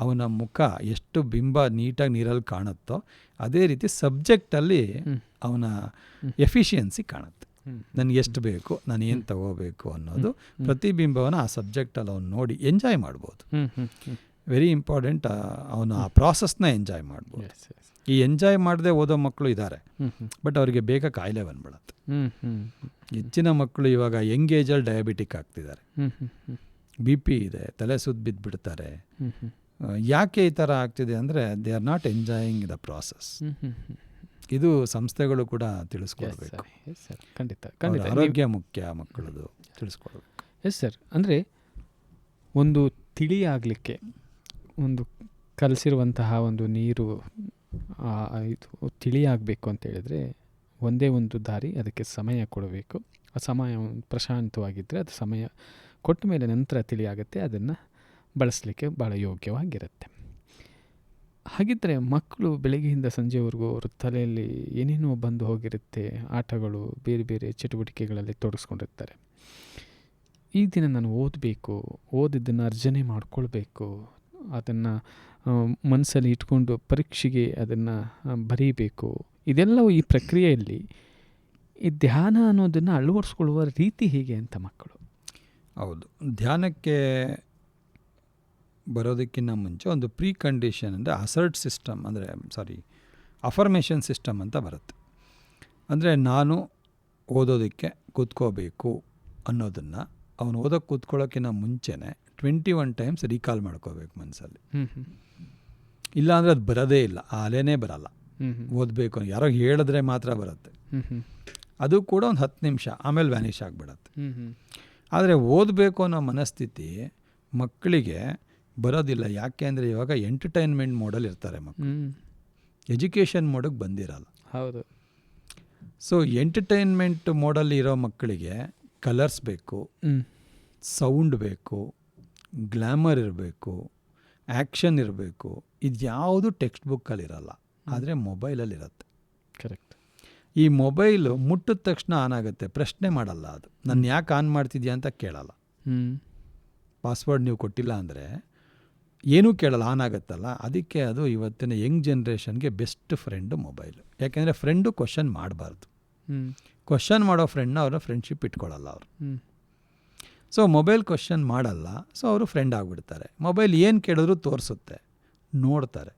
ಅವನ ಮುಖ ಎಷ್ಟು ಬಿಂಬ ನೀಟಾಗಿ ನೀರಲ್ಲಿ ಕಾಣುತ್ತೋ ಅದೇ ರೀತಿ ಸಬ್ಜೆಕ್ಟಲ್ಲಿ ಅವನ ಎಫಿಷಿಯನ್ಸಿ ಕಾಣುತ್ತೆ. ನನಗೆ ಎಷ್ಟು ಬೇಕು, ನಾನು ಏನು ತಗೋಬೇಕು ಅನ್ನೋದು ಪ್ರತಿಬಿಂಬವನ್ನು ಆ ಸಬ್ಜೆಕ್ಟಲ್ಲಿ ಅವನು ನೋಡಿ ಎಂಜಾಯ್ ಮಾಡ್ಬೋದು. Very important. ಅವನು ಆ ಪ್ರಾಸೆಸ್ನ ಎಂಜಾಯ್ ಮಾಡ್ಬೋದು. ಈ ಎಂಜಾಯ್ ಮಾಡದೆ ಓದೋ ಮಕ್ಕಳು ಇದ್ದಾರೆ, ಬಟ್ ಅವರಿಗೆ ಬೇಗ ಕಾಯಿಲೆ ಬಂದ್ಬಿಡುತ್ತೆ. ಹೆಚ್ಚಿನ ಮಕ್ಕಳು ಇವಾಗ ಯಂಗ್ ಏಜಲ್ಲಿ ಡಯಾಬಿಟಿಕ್ ಆಗ್ತಿದ್ದಾರೆ, BP ಇದೆ, ತಲೆ ಸುತ್ತ ಬಿದ್ದುಬಿಡ್ತಾರೆ. ಯಾಕೆ ಈ ಥರ ಆಗ್ತಿದೆ ಅಂದರೆ they are not enjoying the process. ಇದು ಸಂಸ್ಥೆಗಳು ಕೂಡ ತಿಳಿಸ್ಕೊಡ್ಬೇಕು. ಆರೋಗ್ಯ ಮುಖ್ಯ, ಮಕ್ಕಳದು ತಿಳಿಸ್ಕೊಡ್ಬೇಕು. Yes sir. ಅಂದರೆ ಒಂದು ತಿಳಿಯಾಗಲಿಕ್ಕೆ ಒಂದು ಕಲಸಿರುವಂತಹ ಒಂದು ನೀರು ಇದು ತಿಳಿಯಾಗಬೇಕು ಅಂತ ಹೇಳಿದ್ರೆ ಒಂದೇ ಒಂದು ದಾರಿ, ಅದಕ್ಕೆ ಸಮಯ ಕೊಡಬೇಕು. ಆ ಸಮಯ ಪ್ರಶಾಂತವಾಗಿದ್ದರೆ ಅದು ಸಮಯ ಕೊಟ್ಟ ಮೇಲೆ ನಂತರ ತಿಳಿಯಾಗುತ್ತೆ, ಅದನ್ನು ಬಳಸಲಿಕ್ಕೆ ಭಾಳ ಯೋಗ್ಯವಾಗಿರುತ್ತೆ. ಹಾಗಿದ್ದರೆ ಮಕ್ಕಳು ಬೆಳಗ್ಗೆಯಿಂದ ಸಂಜೆವರೆಗೂ ಅವ್ರ ತಲೆಯಲ್ಲಿ ಏನೇನೋ ಬಂದು ಹೋಗಿರುತ್ತೆ, ಆಟಗಳು, ಬೇರೆ ಬೇರೆ ಚಟುವಟಿಕೆಗಳಲ್ಲಿ ತೊಡಗಿಸ್ಕೊಂಡಿರ್ತಾರೆ. ಈ ದಿನ ನಾನು ಓದಬೇಕು, ಓದಿದ್ದನ್ನು ಅರ್ಜನೆ ಮಾಡ್ಕೊಳ್ಬೇಕು, ಅದನ್ನು ಮನಸ್ಸಲ್ಲಿ ಇಟ್ಕೊಂಡು ಪರೀಕ್ಷೆಗೆ ಅದನ್ನು ಬರೀಬೇಕು. ಇದೆಲ್ಲವೂ ಈ ಪ್ರಕ್ರಿಯೆಯಲ್ಲಿ ಈ ಧ್ಯಾನ ಅನ್ನೋದನ್ನು ಅಳವಡಿಸ್ಕೊಳ್ಳುವ ರೀತಿ ಹೇಗೆ ಅಂತ ಮಕ್ಕಳು? ಹೌದು, ಧ್ಯಾನಕ್ಕೆ ಬರೋದಕ್ಕಿಂತ ಮುಂಚೆ ಒಂದು ಪ್ರೀ ಕಂಡೀಷನ್ ಅಂದರೆ ಅಸರ್ಟ್ ಸಿಸ್ಟಮ್ ಅಫರ್ಮೇಷನ್ ಸಿಸ್ಟಮ್ ಅಂತ ಬರುತ್ತೆ. ಅಂದರೆ ನಾನು ಓದೋದಕ್ಕೆ ಕೂತ್ಕೋಬೇಕು ಅನ್ನೋದನ್ನು ಅವನು ಓದೋಕ್ಕೆ ಕೂತ್ಕೊಳ್ಳೋಕ್ಕಿಂತ ಮುಂಚೆನೇ 21 ಟೈಮ್ಸ್ ರೀಕಾಲ್ ಮಾಡ್ಕೋಬೇಕು ಮನಸ್ಸಲ್ಲಿ. ಇಲ್ಲಾಂದರೆ ಅದು ಬರೋದೇ ಇಲ್ಲ, ಆ ಅಲೆನೇ ಬರಲ್ಲ. ಓದಬೇಕು ಯಾರೋ ಹೇಳಿದ್ರೆ ಮಾತ್ರ ಬರುತ್ತೆ. ಅದು ಕೂಡ ಒಂದು 10 ನಿಮಿಷ, ಆಮೇಲೆ ವ್ಯಾನಿಷ್ ಆಗಿಬಿಡತ್ತೆ. ಆದರೆ ಓದಬೇಕು ಅನ್ನೋ ಮನಸ್ಥಿತಿ ಮಕ್ಕಳಿಗೆ ಬರೋದಿಲ್ಲ. ಯಾಕೆ ಅಂದರೆ ಇವಾಗ ಎಂಟರ್ಟೈನ್ಮೆಂಟ್ ಮೋಡಲ್ಲಿ ಇರ್ತಾರೆ ಮಕ್ಕಳು, ಎಜುಕೇಷನ್ ಮೋಡಿಗೆ ಬಂದಿರಲ್ಲ. ಹೌದು. ಸೊ ಎಂಟರ್ಟೈನ್ಮೆಂಟ್ ಮೋಡಲ್ಲಿ ಇರೋ ಮಕ್ಕಳಿಗೆ ಕಲರ್ಸ್ ಬೇಕು, ಸೌಂಡ್ ಬೇಕು, ಗ್ಲ್ಯಾಮರ್ ಇರಬೇಕು, ಆ್ಯಕ್ಷನ್ ಇರಬೇಕು. ಇದು ಯಾವುದು ಟೆಕ್ಸ್ಟ್ ಬುಕ್ಕಲ್ಲಿರಲ್ಲ, ಆದರೆ ಮೊಬೈಲಲ್ಲಿರುತ್ತೆ. ಕರೆಕ್ಟ್. ಈ ಮೊಬೈಲು ಮುಟ್ಟಿದ ತಕ್ಷಣ ಆನ್ ಆಗುತ್ತೆ, ಪ್ರಶ್ನೆ ಮಾಡಲ್ಲ. ಅದು ನಾನು ಯಾಕೆ ಆನ್ ಮಾಡ್ತಿದ್ಯಾ ಅಂತ ಕೇಳಲ್ಲ. ಪಾಸ್ವರ್ಡ್ ನೀವು ಕೊಟ್ಟಿಲ್ಲ ಅಂದರೆ ಏನೂ ಕೇಳಲ್ಲ, ಆನ್ ಆಗುತ್ತಲ್ಲ. ಅದಕ್ಕೆ ಅದು ಇವತ್ತಿನ ಯಂಗ್ ಜನ್ರೇಷನ್ಗೆ ಬೆಸ್ಟ್ ಫ್ರೆಂಡು ಮೊಬೈಲು. ಯಾಕೆಂದರೆ ಫ್ರೆಂಡು ಕ್ವಶನ್ ಮಾಡಬಾರ್ದು. ಕ್ವಶನ್ ಮಾಡೋ ಫ್ರೆಂಡ್ನ ಅವರ ಫ್ರೆಂಡ್ಶಿಪ್ ಇಟ್ಕೊಳ್ಳಲ್ಲ ಅವರು. ಸೊ ಮೊಬೈಲ್ ಕ್ವಶನ್ ಮಾಡಲ್ಲ, ಸೊ ಅವರು ಫ್ರೆಂಡ್ ಆಗಿಬಿಡ್ತಾರೆ. ಮೊಬೈಲ್ ಏನು ಕೇಳಿದ್ರು ತೋರಿಸುತ್ತೆ, ನೋಡ್ತಾರೆ.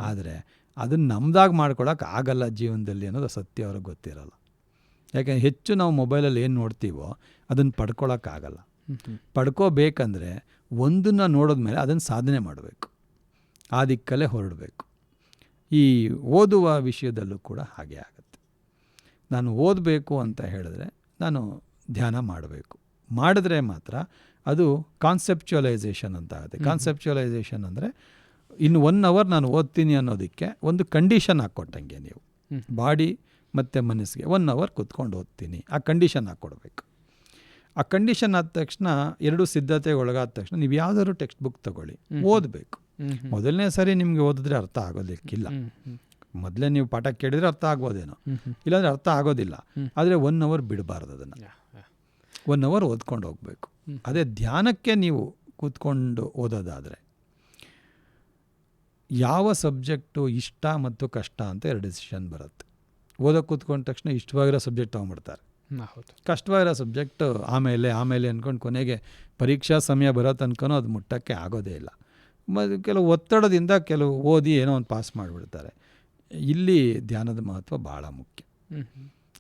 ಆದರೆ ಅದನ್ನು ನಮ್ದಾಗಿ ಮಾಡ್ಕೊಳಕ್ಕೆ ಆಗಲ್ಲ ಜೀವನದಲ್ಲಿ ಅನ್ನೋದು ಸತ್ಯ ಅವ್ರಿಗೆ ಗೊತ್ತಿರಲ್ಲ. ಯಾಕೆಂದರೆ ಹೆಚ್ಚು ನಾವು ಮೊಬೈಲಲ್ಲಿ ಏನು ನೋಡ್ತೀವೋ ಅದನ್ನು ಪಡ್ಕೊಳಕ್ಕಾಗಲ್ಲ. ಪಡ್ಕೋಬೇಕಂದ್ರೆ ಒಂದನ್ನು ನೋಡಿದ್ಮೇಲೆ ಅದನ್ನು ಸಾಧನೆ ಮಾಡಬೇಕು, ಆ ದಿಕ್ಕಲ್ಲೇ ಹೊರಡಬೇಕು. ಈ ಓದುವ ವಿಷಯದಲ್ಲೂ ಕೂಡ ಹಾಗೆ ಆಗುತ್ತೆ. ನಾನು ಓದಬೇಕು ಅಂತ ಹೇಳಿದ್ರೆ ನಾನು ಧ್ಯಾನ ಮಾಡಬೇಕು. ಮಾಡಿದ್ರೆ ಮಾತ್ರ ಅದು ಕಾನ್ಸೆಪ್ಚುವಲೈಸೇಷನ್ ಅಂತ ಆಗುತ್ತೆ. ಕಾನ್ಸೆಪ್ಚುವಲೈಸೇಷನ್ ಅಂದರೆ ಇನ್ನು 1 ಅವರ್ ನಾನು ಓದ್ತೀನಿ ಅನ್ನೋದಕ್ಕೆ ಒಂದು ಕಂಡೀಷನ್ ಹಾಕ್ಕೊಟ್ಟಂಗೆ ನೀವು ಬಾಡಿ ಮತ್ತು ಮನಸ್ಸಿಗೆ 1 ಅವರ್ ಕೂತ್ಕೊಂಡು ಓದ್ತೀನಿ, ಆ ಕಂಡೀಷನ್ ಹಾಕ್ಕೊಡ್ಬೇಕು. ಆ ಕಂಡೀಷನ್ ಆದ ತಕ್ಷಣ 2 ಸಿದ್ಧತೆಗೆ ಒಳಗಾದ ತಕ್ಷಣ ನೀವು ಯಾವುದಾದ್ರು ಟೆಕ್ಸ್ಟ್ ಬುಕ್ ತಗೊಳ್ಳಿ, ಓದಬೇಕು. ಮೊದಲನೇ ಸರಿ ನಿಮಗೆ ಓದಿದ್ರೆ ಅರ್ಥ ಆಗೋದಕ್ಕಿಲ್ಲ. ಮೊದಲೇ ನೀವು ಪಾಠ ಕೇಳಿದರೆ ಅರ್ಥ ಆಗ್ಬೋದೇನೋ, ಇಲ್ಲಾಂದರೆ ಅರ್ಥ ಆಗೋದಿಲ್ಲ. ಆದರೆ 1 ಅವರ್ ಬಿಡಬಾರ್ದು, ಅದನ್ನು 1 ಅವರ್ ಓದ್ಕೊಂಡು ಹೋಗಬೇಕು. ಅದೇ ಧ್ಯಾನಕ್ಕೆ ನೀವು ಕೂತ್ಕೊಂಡು ಓದೋದಾದರೆ ಯಾವ ಸಬ್ಜೆಕ್ಟು ಇಷ್ಟ ಮತ್ತು ಕಷ್ಟ ಅಂತ 2 ಡಿಸಿಷನ್ ಬರುತ್ತೆ. ಓದೋಕ್ಕೆ ಕೂತ್ಕೊಂಡ ತಕ್ಷಣ ಇಷ್ಟವಾಗಿರೋ ಸಬ್ಜೆಕ್ಟ್ ತೊಗೊಂಡ್ಬಿಡ್ತಾರೆ, ಕಷ್ಟವಾಗಿರೋ ಸಬ್ಜೆಕ್ಟ್ ಆಮೇಲೆ ಅಂದ್ಕೊಂಡು ಕೊನೆಗೆ ಪರೀಕ್ಷಾ ಸಮಯ ಬರೋ ತನಕನೂ ಅದು ಮುಟ್ಟಕ್ಕೆ ಆಗೋದೇ ಇಲ್ಲ. ಕೆಲವು ಒತ್ತಡದಿಂದ ಕೆಲವು ಓದಿ ಏನೋ ಒಂದು ಪಾಸ್ ಮಾಡಿಬಿಡ್ತಾರೆ. ಇಲ್ಲಿ ಧ್ಯಾನದ ಮಹತ್ವ ಭಾಳ ಮುಖ್ಯ.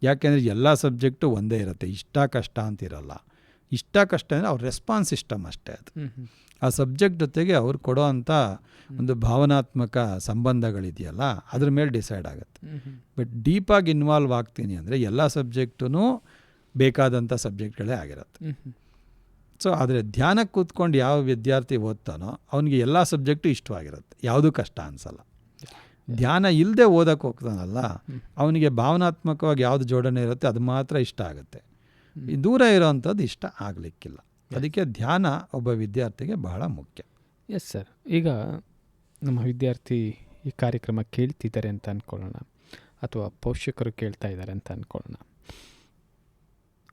ಯಾಕೆಂದರೆ ಎಲ್ಲ ಸಬ್ಜೆಕ್ಟು ಒಂದೇ ಇರುತ್ತೆ, ಇಷ್ಟ ಕಷ್ಟ ಅಂತಿರಲ್ಲ. ಇಷ್ಟ ಕಷ್ಟ ಅಂದರೆ ಅವ್ರ ರೆಸ್ಪಾನ್ಸ್ ಸಿಸ್ಟಮ್ ಅಷ್ಟೇ. ಅದು ಆ ಸಬ್ಜೆಕ್ಟ್ ಜೊತೆಗೆ ಅವ್ರು ಕೊಡೋ ಅಂಥ ಒಂದು ಭಾವನಾತ್ಮಕ ಸಂಬಂಧಗಳಿದೆಯಲ್ಲ, ಅದ್ರ ಮೇಲೆ ಡಿಸೈಡ್ ಆಗುತ್ತೆ. ಬಟ್ ಡೀಪಾಗಿ ಇನ್ವಾಲ್ವ್ ಆಗ್ತೀನಿ ಅಂದರೆ ಎಲ್ಲ ಸಬ್ಜೆಕ್ಟೂ ಬೇಕಾದಂಥ ಸಬ್ಜೆಕ್ಟ್ಗಳೇ ಆಗಿರುತ್ತೆ. ಸೊ ಆದರೆ ಧ್ಯಾನಕ್ಕೆ ಕೂತ್ಕೊಂಡು ಯಾವ ವಿದ್ಯಾರ್ಥಿ ಓದ್ತಾನೋ ಅವನಿಗೆ ಎಲ್ಲ ಸಬ್ಜೆಕ್ಟು ಇಷ್ಟವಾಗಿರುತ್ತೆ, ಯಾವುದೂ ಕಷ್ಟ ಅನಿಸಲ್ಲ. ಧ್ಯಾನ ಇಲ್ಲದೆ ಓದಕ್ಕೆ ಹೋಗ್ತಾನಲ್ಲ, ಅವನಿಗೆ ಭಾವನಾತ್ಮಕವಾಗಿ ಯಾವುದು ಜೋಡಣೆ ಇರುತ್ತೆ ಅದು ಮಾತ್ರ ಇಷ್ಟ ಆಗುತ್ತೆ, ದೂರ ಇರೋವಂಥದ್ದು ಇಷ್ಟ ಆಗಲಿಕ್ಕಿಲ್ಲ. ಅದಕ್ಕೆ ಧ್ಯಾನ ಒಬ್ಬ ವಿದ್ಯಾರ್ಥಿಗೆ ಬಹಳ ಮುಖ್ಯ. Yes sir. ಈಗ ನಮ್ಮ ವಿದ್ಯಾರ್ಥಿ ಈ ಕಾರ್ಯಕ್ರಮ ಕೇಳ್ತಿದ್ದಾರೆ ಅಂತ ಅಂದ್ಕೊಳ್ಳೋಣ, ಅಥವಾ ಪೋಷಕರು ಕೇಳ್ತಾ ಇದ್ದಾರೆ ಅಂತ ಅಂದ್ಕೊಳ್ಳೋಣ,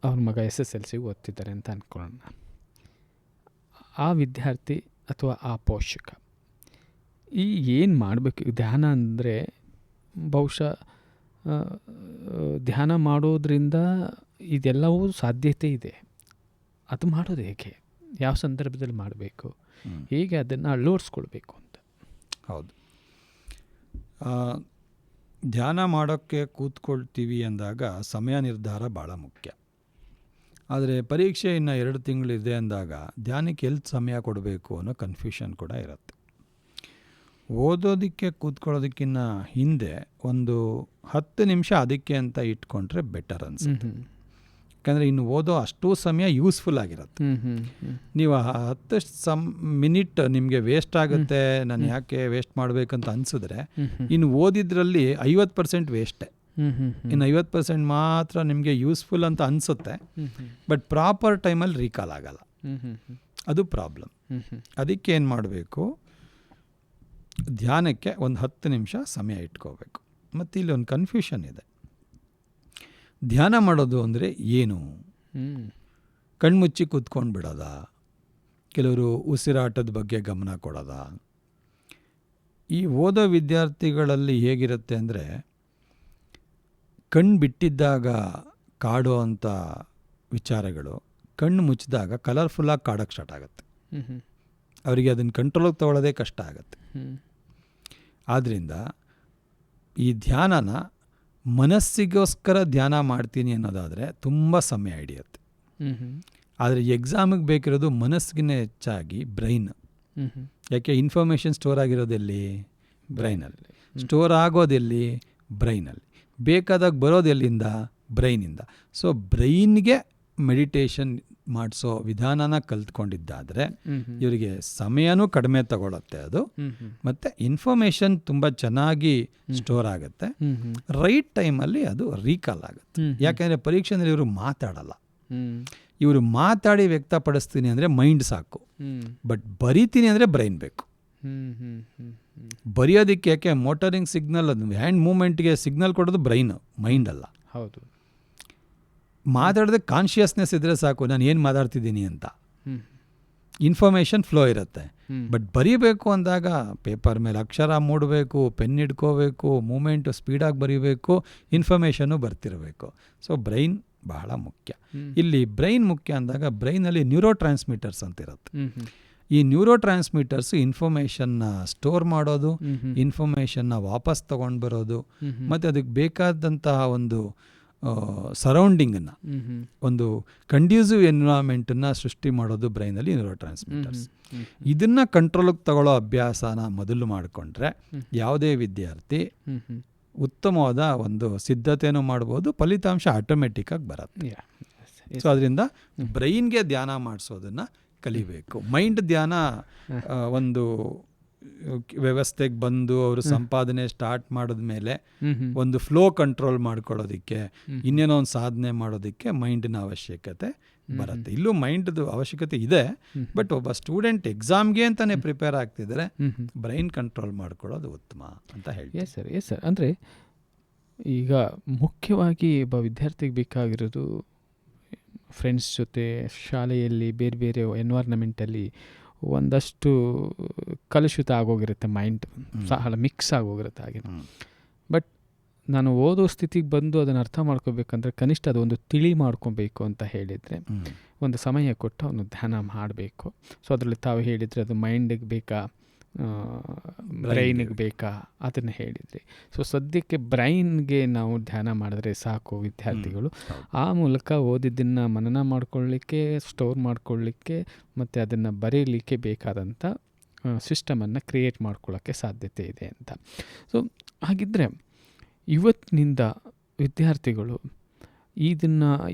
ಅವ್ರ ಮಗ SSLC ಓದ್ತಿದ್ದಾರೆ ಅಂತ ಅಂದ್ಕೊಳ್ಳೋಣ. ಆ ವಿದ್ಯಾರ್ಥಿ ಅಥವಾ ಆ ಪೋಷಕ ಏನು ಮಾಡಬೇಕು? ಧ್ಯಾನ ಅಂದರೆ ಬಹುಶಃ ಧ್ಯಾನ ಮಾಡೋದ್ರಿಂದ ಇದೆಲ್ಲವೂ ಸಾಧ್ಯತೆ ಇದೆ. ಅದು ಮಾಡೋದು ಹೇಗೆ, ಯಾವ ಸಂದರ್ಭದಲ್ಲಿ ಮಾಡಬೇಕು, ಹೇಗೆ ಅದನ್ನು ಅಳವಡಿಸ್ಕೊಳ್ಬೇಕು ಅಂತ? ಹೌದು, ಧ್ಯಾನ ಮಾಡೋಕ್ಕೆ ಕೂತ್ಕೊಳ್ತೀವಿ ಅಂದಾಗ ಸಮಯ ನಿರ್ಧಾರ ಭಾಳ ಮುಖ್ಯ. ಆದರೆ ಪರೀಕ್ಷೆ ಇನ್ನು 2 ತಿಂಗಳಿದೆ ಅಂದಾಗ ಧ್ಯಾನಕ್ಕೆ ಎಲ್ಲಿ ಸಮಯ ಕೊಡಬೇಕು ಅನ್ನೋ ಕನ್ಫ್ಯೂಷನ್ ಕೂಡ ಇರುತ್ತೆ. ಓದೋದಕ್ಕೆ ಕೂತ್ಕೊಳ್ಳೋದಕ್ಕಿಂತ ಹಿಂದೆ ಒಂದು 10 ನಿಮಿಷ ಅದಕ್ಕೆ ಅಂತ ಇಟ್ಕೊಂಡ್ರೆ ಬೆಟರ್ ಅನಿಸುತ್ತೆ. ಯಾಕಂದರೆ ಇನ್ನು ಓದೋ ಅಷ್ಟೂ ಸಮಯ ಯೂಸ್ಫುಲ್ ಆಗಿರುತ್ತೆ. ನೀವು 10 ಮಿನಿಟ್ ನಿಮಗೆ ವೇಸ್ಟ್ ಆಗುತ್ತೆ, ನಾನು ಯಾಕೆ ವೇಸ್ಟ್ ಮಾಡಬೇಕಂತ ಅನಿಸಿದ್ರೆ ಇನ್ನು ಓದಿದ್ರಲ್ಲಿ 50% ವೇಸ್ಟೇ. ಇನ್ನು 50% ಮಾತ್ರ ನಿಮಗೆ ಯೂಸ್ಫುಲ್ ಅಂತ ಅನಿಸುತ್ತೆ, ಬಟ್ ಪ್ರಾಪರ್ ಟೈಮಲ್ಲಿ ರೀಕಾಲ್ ಆಗಲ್ಲ. ಅದು ಪ್ರಾಬ್ಲಮ್. ಅದಕ್ಕೆ ಏನು ಮಾಡಬೇಕು, ಧ್ಯಾನಕ್ಕೆ ಒಂದು 10 ನಿಮಿಷ ಸಮಯ ಇಟ್ಕೋಬೇಕು. ಮತ್ತು ಇಲ್ಲಿ ಒಂದು ಕನ್ಫ್ಯೂಷನ್ ಇದೆ. ಧ್ಯಾನ ಮಾಡೋದು ಅಂದರೆ ಏನು? ಕಣ್ಮುಚ್ಚಿ ಕೂತ್ಕೊಂಡು ಬಿಡೋದ? ಕೆಲವರು ಉಸಿರಾಟದ ಬಗ್ಗೆ ಗಮನ ಕೊಡೋದ? ಈ ಓದೋ ವಿದ್ಯಾರ್ಥಿಗಳಲ್ಲಿ ಹೇಗಿರುತ್ತೆ ಅಂದರೆ, ಕಣ್ಣು ಬಿಟ್ಟಿದ್ದಾಗ ಕಾಡೋ ಅಂಥ ವಿಚಾರಗಳು ಕಣ್ಣು ಮುಚ್ಚಿದಾಗ ಕಲರ್ಫುಲ್ಲಾಗಿ ಕಾಡೋಕ್ಕೆ ಸ್ಟಾರ್ಟ್ ಆಗುತ್ತೆ. ಅವರಿಗೆ ಅದನ್ನು ಕಂಟ್ರೋಲಿಗೆ ತಗೊಳ್ಳೋದೇ ಕಷ್ಟ ಆಗುತ್ತೆ. ಆದ್ದರಿಂದ ಈ ಧ್ಯಾನನ ಮನಸ್ಸಿಗೋಸ್ಕರ ಧ್ಯಾನ ಮಾಡ್ತೀನಿ ಅನ್ನೋದಾದರೆ ತುಂಬ ಸಮಯ ಹಿಡಿಯುತ್ತೆ. ಆದರೆ ಎಕ್ಸಾಮಿಗೆ ಬೇಕಿರೋದು ಮನಸ್ಸಿಗಿನ್ನ ಹೆಚ್ಚಾಗಿ ಬ್ರೈನ್. ಯಾಕೆ? ಇನ್ಫಾರ್ಮೇಷನ್ ಸ್ಟೋರ್ ಆಗಿರೋದೆಲ್ಲಿ? ಬ್ರೈನಲ್ಲಿ. ಸ್ಟೋರ್ ಆಗೋದೆಲ್ಲಿ? ಬ್ರೈನಲ್ಲಿ. ಬೇಕಾದಾಗ ಬರೋದೆಲ್ಲಿಂದ? ಬ್ರೈನಿಂದ. ಸೊ ಬ್ರೈನ್ಗೆ ಮೆಡಿಟೇಷನ್ ಮಾಡಿಸೋ ವಿಧಾನನ ಕಲ್ತ್ಕೊಂಡಿದ್ದಾದರೆ ಇವರಿಗೆ ಸಮಯನೂ ಕಡಿಮೆ ತಗೊಳುತ್ತೆ ಅದು, ಮತ್ತು ಇನ್ಫಾರ್ಮೇಷನ್ ತುಂಬ ಚೆನ್ನಾಗಿ ಸ್ಟೋರ್ ಆಗುತ್ತೆ. ರೈಟ್ ಟೈಮಲ್ಲಿ ಅದು ರೀಕಾಲ್ ಆಗುತ್ತೆ. ಯಾಕೆಂದರೆ ಪರೀಕ್ಷೆಯಲ್ಲಿ ಇವರು ಮಾತಾಡಲ್ಲ. ಇವರು ಮಾತಾಡಿ ವ್ಯಕ್ತಪಡಿಸ್ತೀನಿ ಅಂದರೆ ಮೈಂಡ್ ಸಾಕು, ಬಟ್ ಬರಿತೀನಿ ಅಂದರೆ ಬ್ರೈನ್ ಬೇಕು. ಬರೆಯೋದಕ್ಕೆ ಯಾಕೆ? ಮೋಟರಿಂಗ್ ಸಿಗ್ನಲ್, ಅದು ಹ್ಯಾಂಡ್ ಮೂವ್ಮೆಂಟ್ಗೆ ಸಿಗ್ನಲ್ ಕೊಡೋದು ಬ್ರೈನ್, ಮೈಂಡ್ ಅಲ್ಲ. ಹೌದು. ಮಾತಾಡೋದಕ್ಕೆ ಕಾನ್ಷಿಯಸ್ನೆಸ್ ಇದ್ದರೆ ಸಾಕು, ನಾನು ಏನು ಮಾತಾಡ್ತಿದ್ದೀನಿ ಅಂತ. ಇನ್ಫಾರ್ಮೇಷನ್ ಫ್ಲೋ ಇರುತ್ತೆ. ಬಟ್ ಬರೀಬೇಕು ಅಂದಾಗ ಪೇಪರ್ ಮೇಲೆ ಅಕ್ಷರ ಮೂಡಬೇಕು, ಪೆನ್ ಹಿಡ್ಕೋಬೇಕು, ಮೂಮೆಂಟು ಸ್ಪೀಡಾಗಿ ಬರೀಬೇಕು, ಇನ್ಫಾರ್ಮೇಷನ್ನು ಬರ್ತಿರಬೇಕು. ಸೊ ಬ್ರೈನ್ ಬಹಳ ಮುಖ್ಯ. ಇಲ್ಲಿ ಬ್ರೈನ್ ಮುಖ್ಯ ಅಂದಾಗ ಬ್ರೈನಲ್ಲಿ ನ್ಯೂರೋ ಟ್ರಾನ್ಸ್ಮಿಟರ್ಸ್ ಅಂತ ಇರುತ್ತೆ. ಈ ನ್ಯೂರೋ ಟ್ರಾನ್ಸ್ಮಿಟರ್ಸ್ ಇನ್ಫಾರ್ಮೇಷನ್ನ ಸ್ಟೋರ್ ಮಾಡೋದು, ಇನ್ಫಾರ್ಮೇಷನ್ನ ವಾಪಸ್ ತೊಗೊಂಡು ಬರೋದು, ಮತ್ತು ಅದಕ್ಕೆ ಬೇಕಾದಂತಹ ಒಂದು ಸರೌಂಡಿಂಗನ್ನು, ಒಂದು ಕಂಡ್ಯೂಸಿವ್ ಎನ್ವಿರಾನ್ಮೆಂಟನ್ನು ಸೃಷ್ಟಿ ಮಾಡೋದು ಬ್ರೈನಲ್ಲಿ ನ್ಯೂರೋ ಟ್ರಾನ್ಸ್ಮಿಟರ್ಸ್. ಇದನ್ನು ಕಂಟ್ರೋಲಿಗೆ ತಗೊಳ್ಳೋ ಅಭ್ಯಾಸನ ಮೊದಲು ಮಾಡಿಕೊಂಡ್ರೆ ಯಾವುದೇ ವಿದ್ಯಾರ್ಥಿ ಉತ್ತಮವಾದ ಒಂದು ಸಿದ್ಧತೆನೂ ಮಾಡ್ಬೋದು, ಫಲಿತಾಂಶ ಆಟೋಮೆಟಿಕ್ಕಾಗಿ ಬರುತ್ತೆ. ಸೊ ಅದರಿಂದ ಬ್ರೈನ್ಗೆ ಧ್ಯಾನ ಮಾಡಿಸೋದನ್ನು ಕಲಿಬೇಕು. ಮೈಂಡ್ ಧ್ಯಾನ ಒಂದು ವ್ಯವಸ್ಥೆಗೆ ಬಂದು ಅವರು ಸಂಪಾದನೆ ಸ್ಟಾರ್ಟ್ ಮಾಡಿದ್ಮೇಲೆ ಒಂದು ಫ್ಲೋ ಕಂಟ್ರೋಲ್ ಮಾಡ್ಕೊಳ್ಳೋದಕ್ಕೆ, ಇನ್ನೇನೋ ಒಂದು ಸಾಧನೆ ಮಾಡೋದಕ್ಕೆ ಮೈಂಡಿನ ಅವಶ್ಯಕತೆ ಬರುತ್ತೆ. ಇಲ್ಲೂ ಮೈಂಡ್ದು ಅವಶ್ಯಕತೆ ಇದೆ, ಬಟ್ ಒಬ್ಬ ಸ್ಟೂಡೆಂಟ್ ಎಕ್ಸಾಮ್ಗೆ ಅಂತಾನೆ ಪ್ರಿಪೇರ್ ಆಗ್ತಿದ್ರೆ ಬ್ರೈನ್ ಕಂಟ್ರೋಲ್ ಮಾಡ್ಕೊಳ್ಳೋದು ಉತ್ತಮ ಅಂತ ಹೇಳಿ. Yes sir. ಅಂದರೆ ಈಗ ಮುಖ್ಯವಾಗಿ ಒಬ್ಬ ವಿದ್ಯಾರ್ಥಿಗೆ ಬೇಕಾಗಿರೋದು ಫ್ರೆಂಡ್ಸ್ ಜೊತೆ, ಶಾಲೆಯಲ್ಲಿ ಬೇರೆ ಬೇರೆ ಎನ್ವೈರ್ನಮೆಂಟಲ್ಲಿ ಒಂದಷ್ಟು ಕಲುಷಿತ ಆಗೋಗಿರುತ್ತೆ, ಮೈಂಡ್ ಸಹ ಮಿಕ್ಸ್ ಆಗೋಗಿರುತ್ತೆ ಹಾಗೆ. ಬಟ್ ನಾನು ಓದೋ ಸ್ಥಿತಿಗೆ ಬಂದು ಅದನ್ನು ಅರ್ಥ ಮಾಡ್ಕೋಬೇಕಂದ್ರೆ ಕನಿಷ್ಠ ಅದೊಂದು ತಿಳಿ ಮಾಡ್ಕೊಬೇಕು ಅಂತ ಹೇಳಿದರೆ ಒಂದು ಸಮಯ ಕೊಟ್ಟು ಅವನು ಧ್ಯಾನ ಮಾಡಬೇಕು. ಸೊ ಅದರಲ್ಲಿ ತಾವು ಹೇಳಿದರೆ ಅದು ಮೈಂಡಿಗೆ ಬೇಕಾ, ಬ್ರೈನಿಗೆ ಬೇಕಾ, ಅದನ್ನು ಹೇಳಿದ್ರಿ. ಸೊ ಸದ್ಯಕ್ಕೆ ಬ್ರೈನ್ಗೆ ನಾವು ಧ್ಯಾನ ಮಾಡಿದ್ರೆ ಸಾಕು ವಿದ್ಯಾರ್ಥಿಗಳು. ಆ ಮೂಲಕ ಓದಿದ್ದನ್ನು ಮನನ ಮಾಡ್ಕೊಳ್ಳಿಕ್ಕೆ, ಸ್ಟೋರ್ ಮಾಡ್ಕೊಳ್ಳಿಕ್ಕೆ ಮತ್ತು ಅದನ್ನು ಬರೀಲಿಕ್ಕೆ ಬೇಕಾದಂಥ ಸಿಸ್ಟಮನ್ನು ಕ್ರಿಯೇಟ್ ಮಾಡ್ಕೊಳ್ಳೋಕ್ಕೆ ಸಾಧ್ಯತೆ ಇದೆ ಅಂತ. ಸೊ ಹಾಗಿದ್ದರೆ ಇವತ್ತಿನಿಂದ ವಿದ್ಯಾರ್ಥಿಗಳು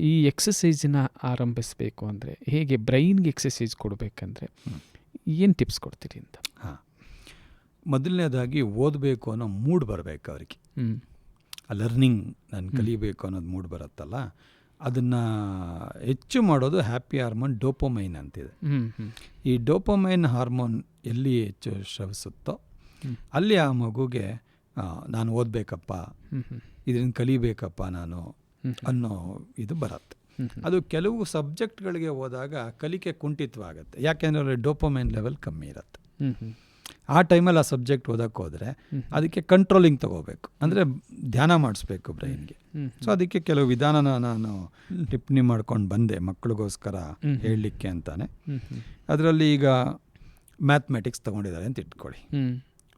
ಈ ಎಕ್ಸಸೈಸನ್ನ ಆರಂಭಿಸಬೇಕು ಅಂದರೆ ಹೇಗೆ? ಬ್ರೈನ್ಗೆ ಎಕ್ಸಸೈಸ್ ಕೊಡಬೇಕಂದ್ರೆ ಏನು ಟಿಪ್ಸ್ ಕೊಡ್ತೀರಿ ಅಂತ? ಮೊದಲನೇದಾಗಿ ಓದಬೇಕು ಅನ್ನೋ ಮೂಡ್ ಬರಬೇಕು ಅವರಿಗೆ. ಲರ್ನಿಂಗ್, ನಾನು ಕಲಿಬೇಕು ಅನ್ನೋದು ಮೂಡ್ ಬರುತ್ತಲ್ಲ, ಅದನ್ನು ಹೆಚ್ಚು ಮಾಡೋದು ಹ್ಯಾಪಿ ಹಾರ್ಮೋನ್ ಡೋಪಮೈನ್ ಅಂತಿದೆ. ಈ ಡೋಪಮೈನ್ ಹಾರ್ಮೋನ್ ಎಲ್ಲಿ ಹೆಚ್ಚು ಸ್ರವಿಸುತ್ತೋ ಅಲ್ಲಿ ಆ ಮಗುಗೆ ನಾನು ಓದಬೇಕಪ್ಪ, ಇದನ್ನು ಕಲಿಬೇಕಪ್ಪ ನಾನು ಅನ್ನೋ ಇದು ಬರುತ್ತೆ. ಅದು ಕೆಲವು ಸಬ್ಜೆಕ್ಟ್ಗಳಿಗೆ ಹೋದಾಗ ಕಲಿಕೆ ಕುಂಠಿತವಾಗುತ್ತೆ, ಯಾಕೆಂದರೆ ಡೋಪಮೈನ್ ಲೆವೆಲ್ ಕಮ್ಮಿ ಇರುತ್ತೆ. ಆ ಟೈಮಲ್ಲಿ ಆ ಸಬ್ಜೆಕ್ಟ್ ಓದಕ್ಕೆ ಹೋದರೆ ಅದಕ್ಕೆ ಕಂಟ್ರೋಲಿಂಗ್ ತಗೋಬೇಕು, ಅಂದರೆ ಧ್ಯಾನ ಮಾಡಿಸ್ಬೇಕು ಬ್ರೈನ್ಗೆ. ಸೊ ಅದಕ್ಕೆ ಕೆಲವು ವಿಧಾನನ ನಾನು ಟಿಪ್ಪಣಿ ಮಾಡ್ಕೊಂಡು ಬಂದೆ ಮಕ್ಕಳಿಗೋಸ್ಕರ ಹೇಳಲಿಕ್ಕೆ ಅಂತಾನೆ. ಅದರಲ್ಲಿ ಈಗ ಮ್ಯಾಥಮೆಟಿಕ್ಸ್ ತೊಗೊಂಡಿದ್ದಾರೆ ಅಂತ ಇಟ್ಕೊಳ್ಳಿ.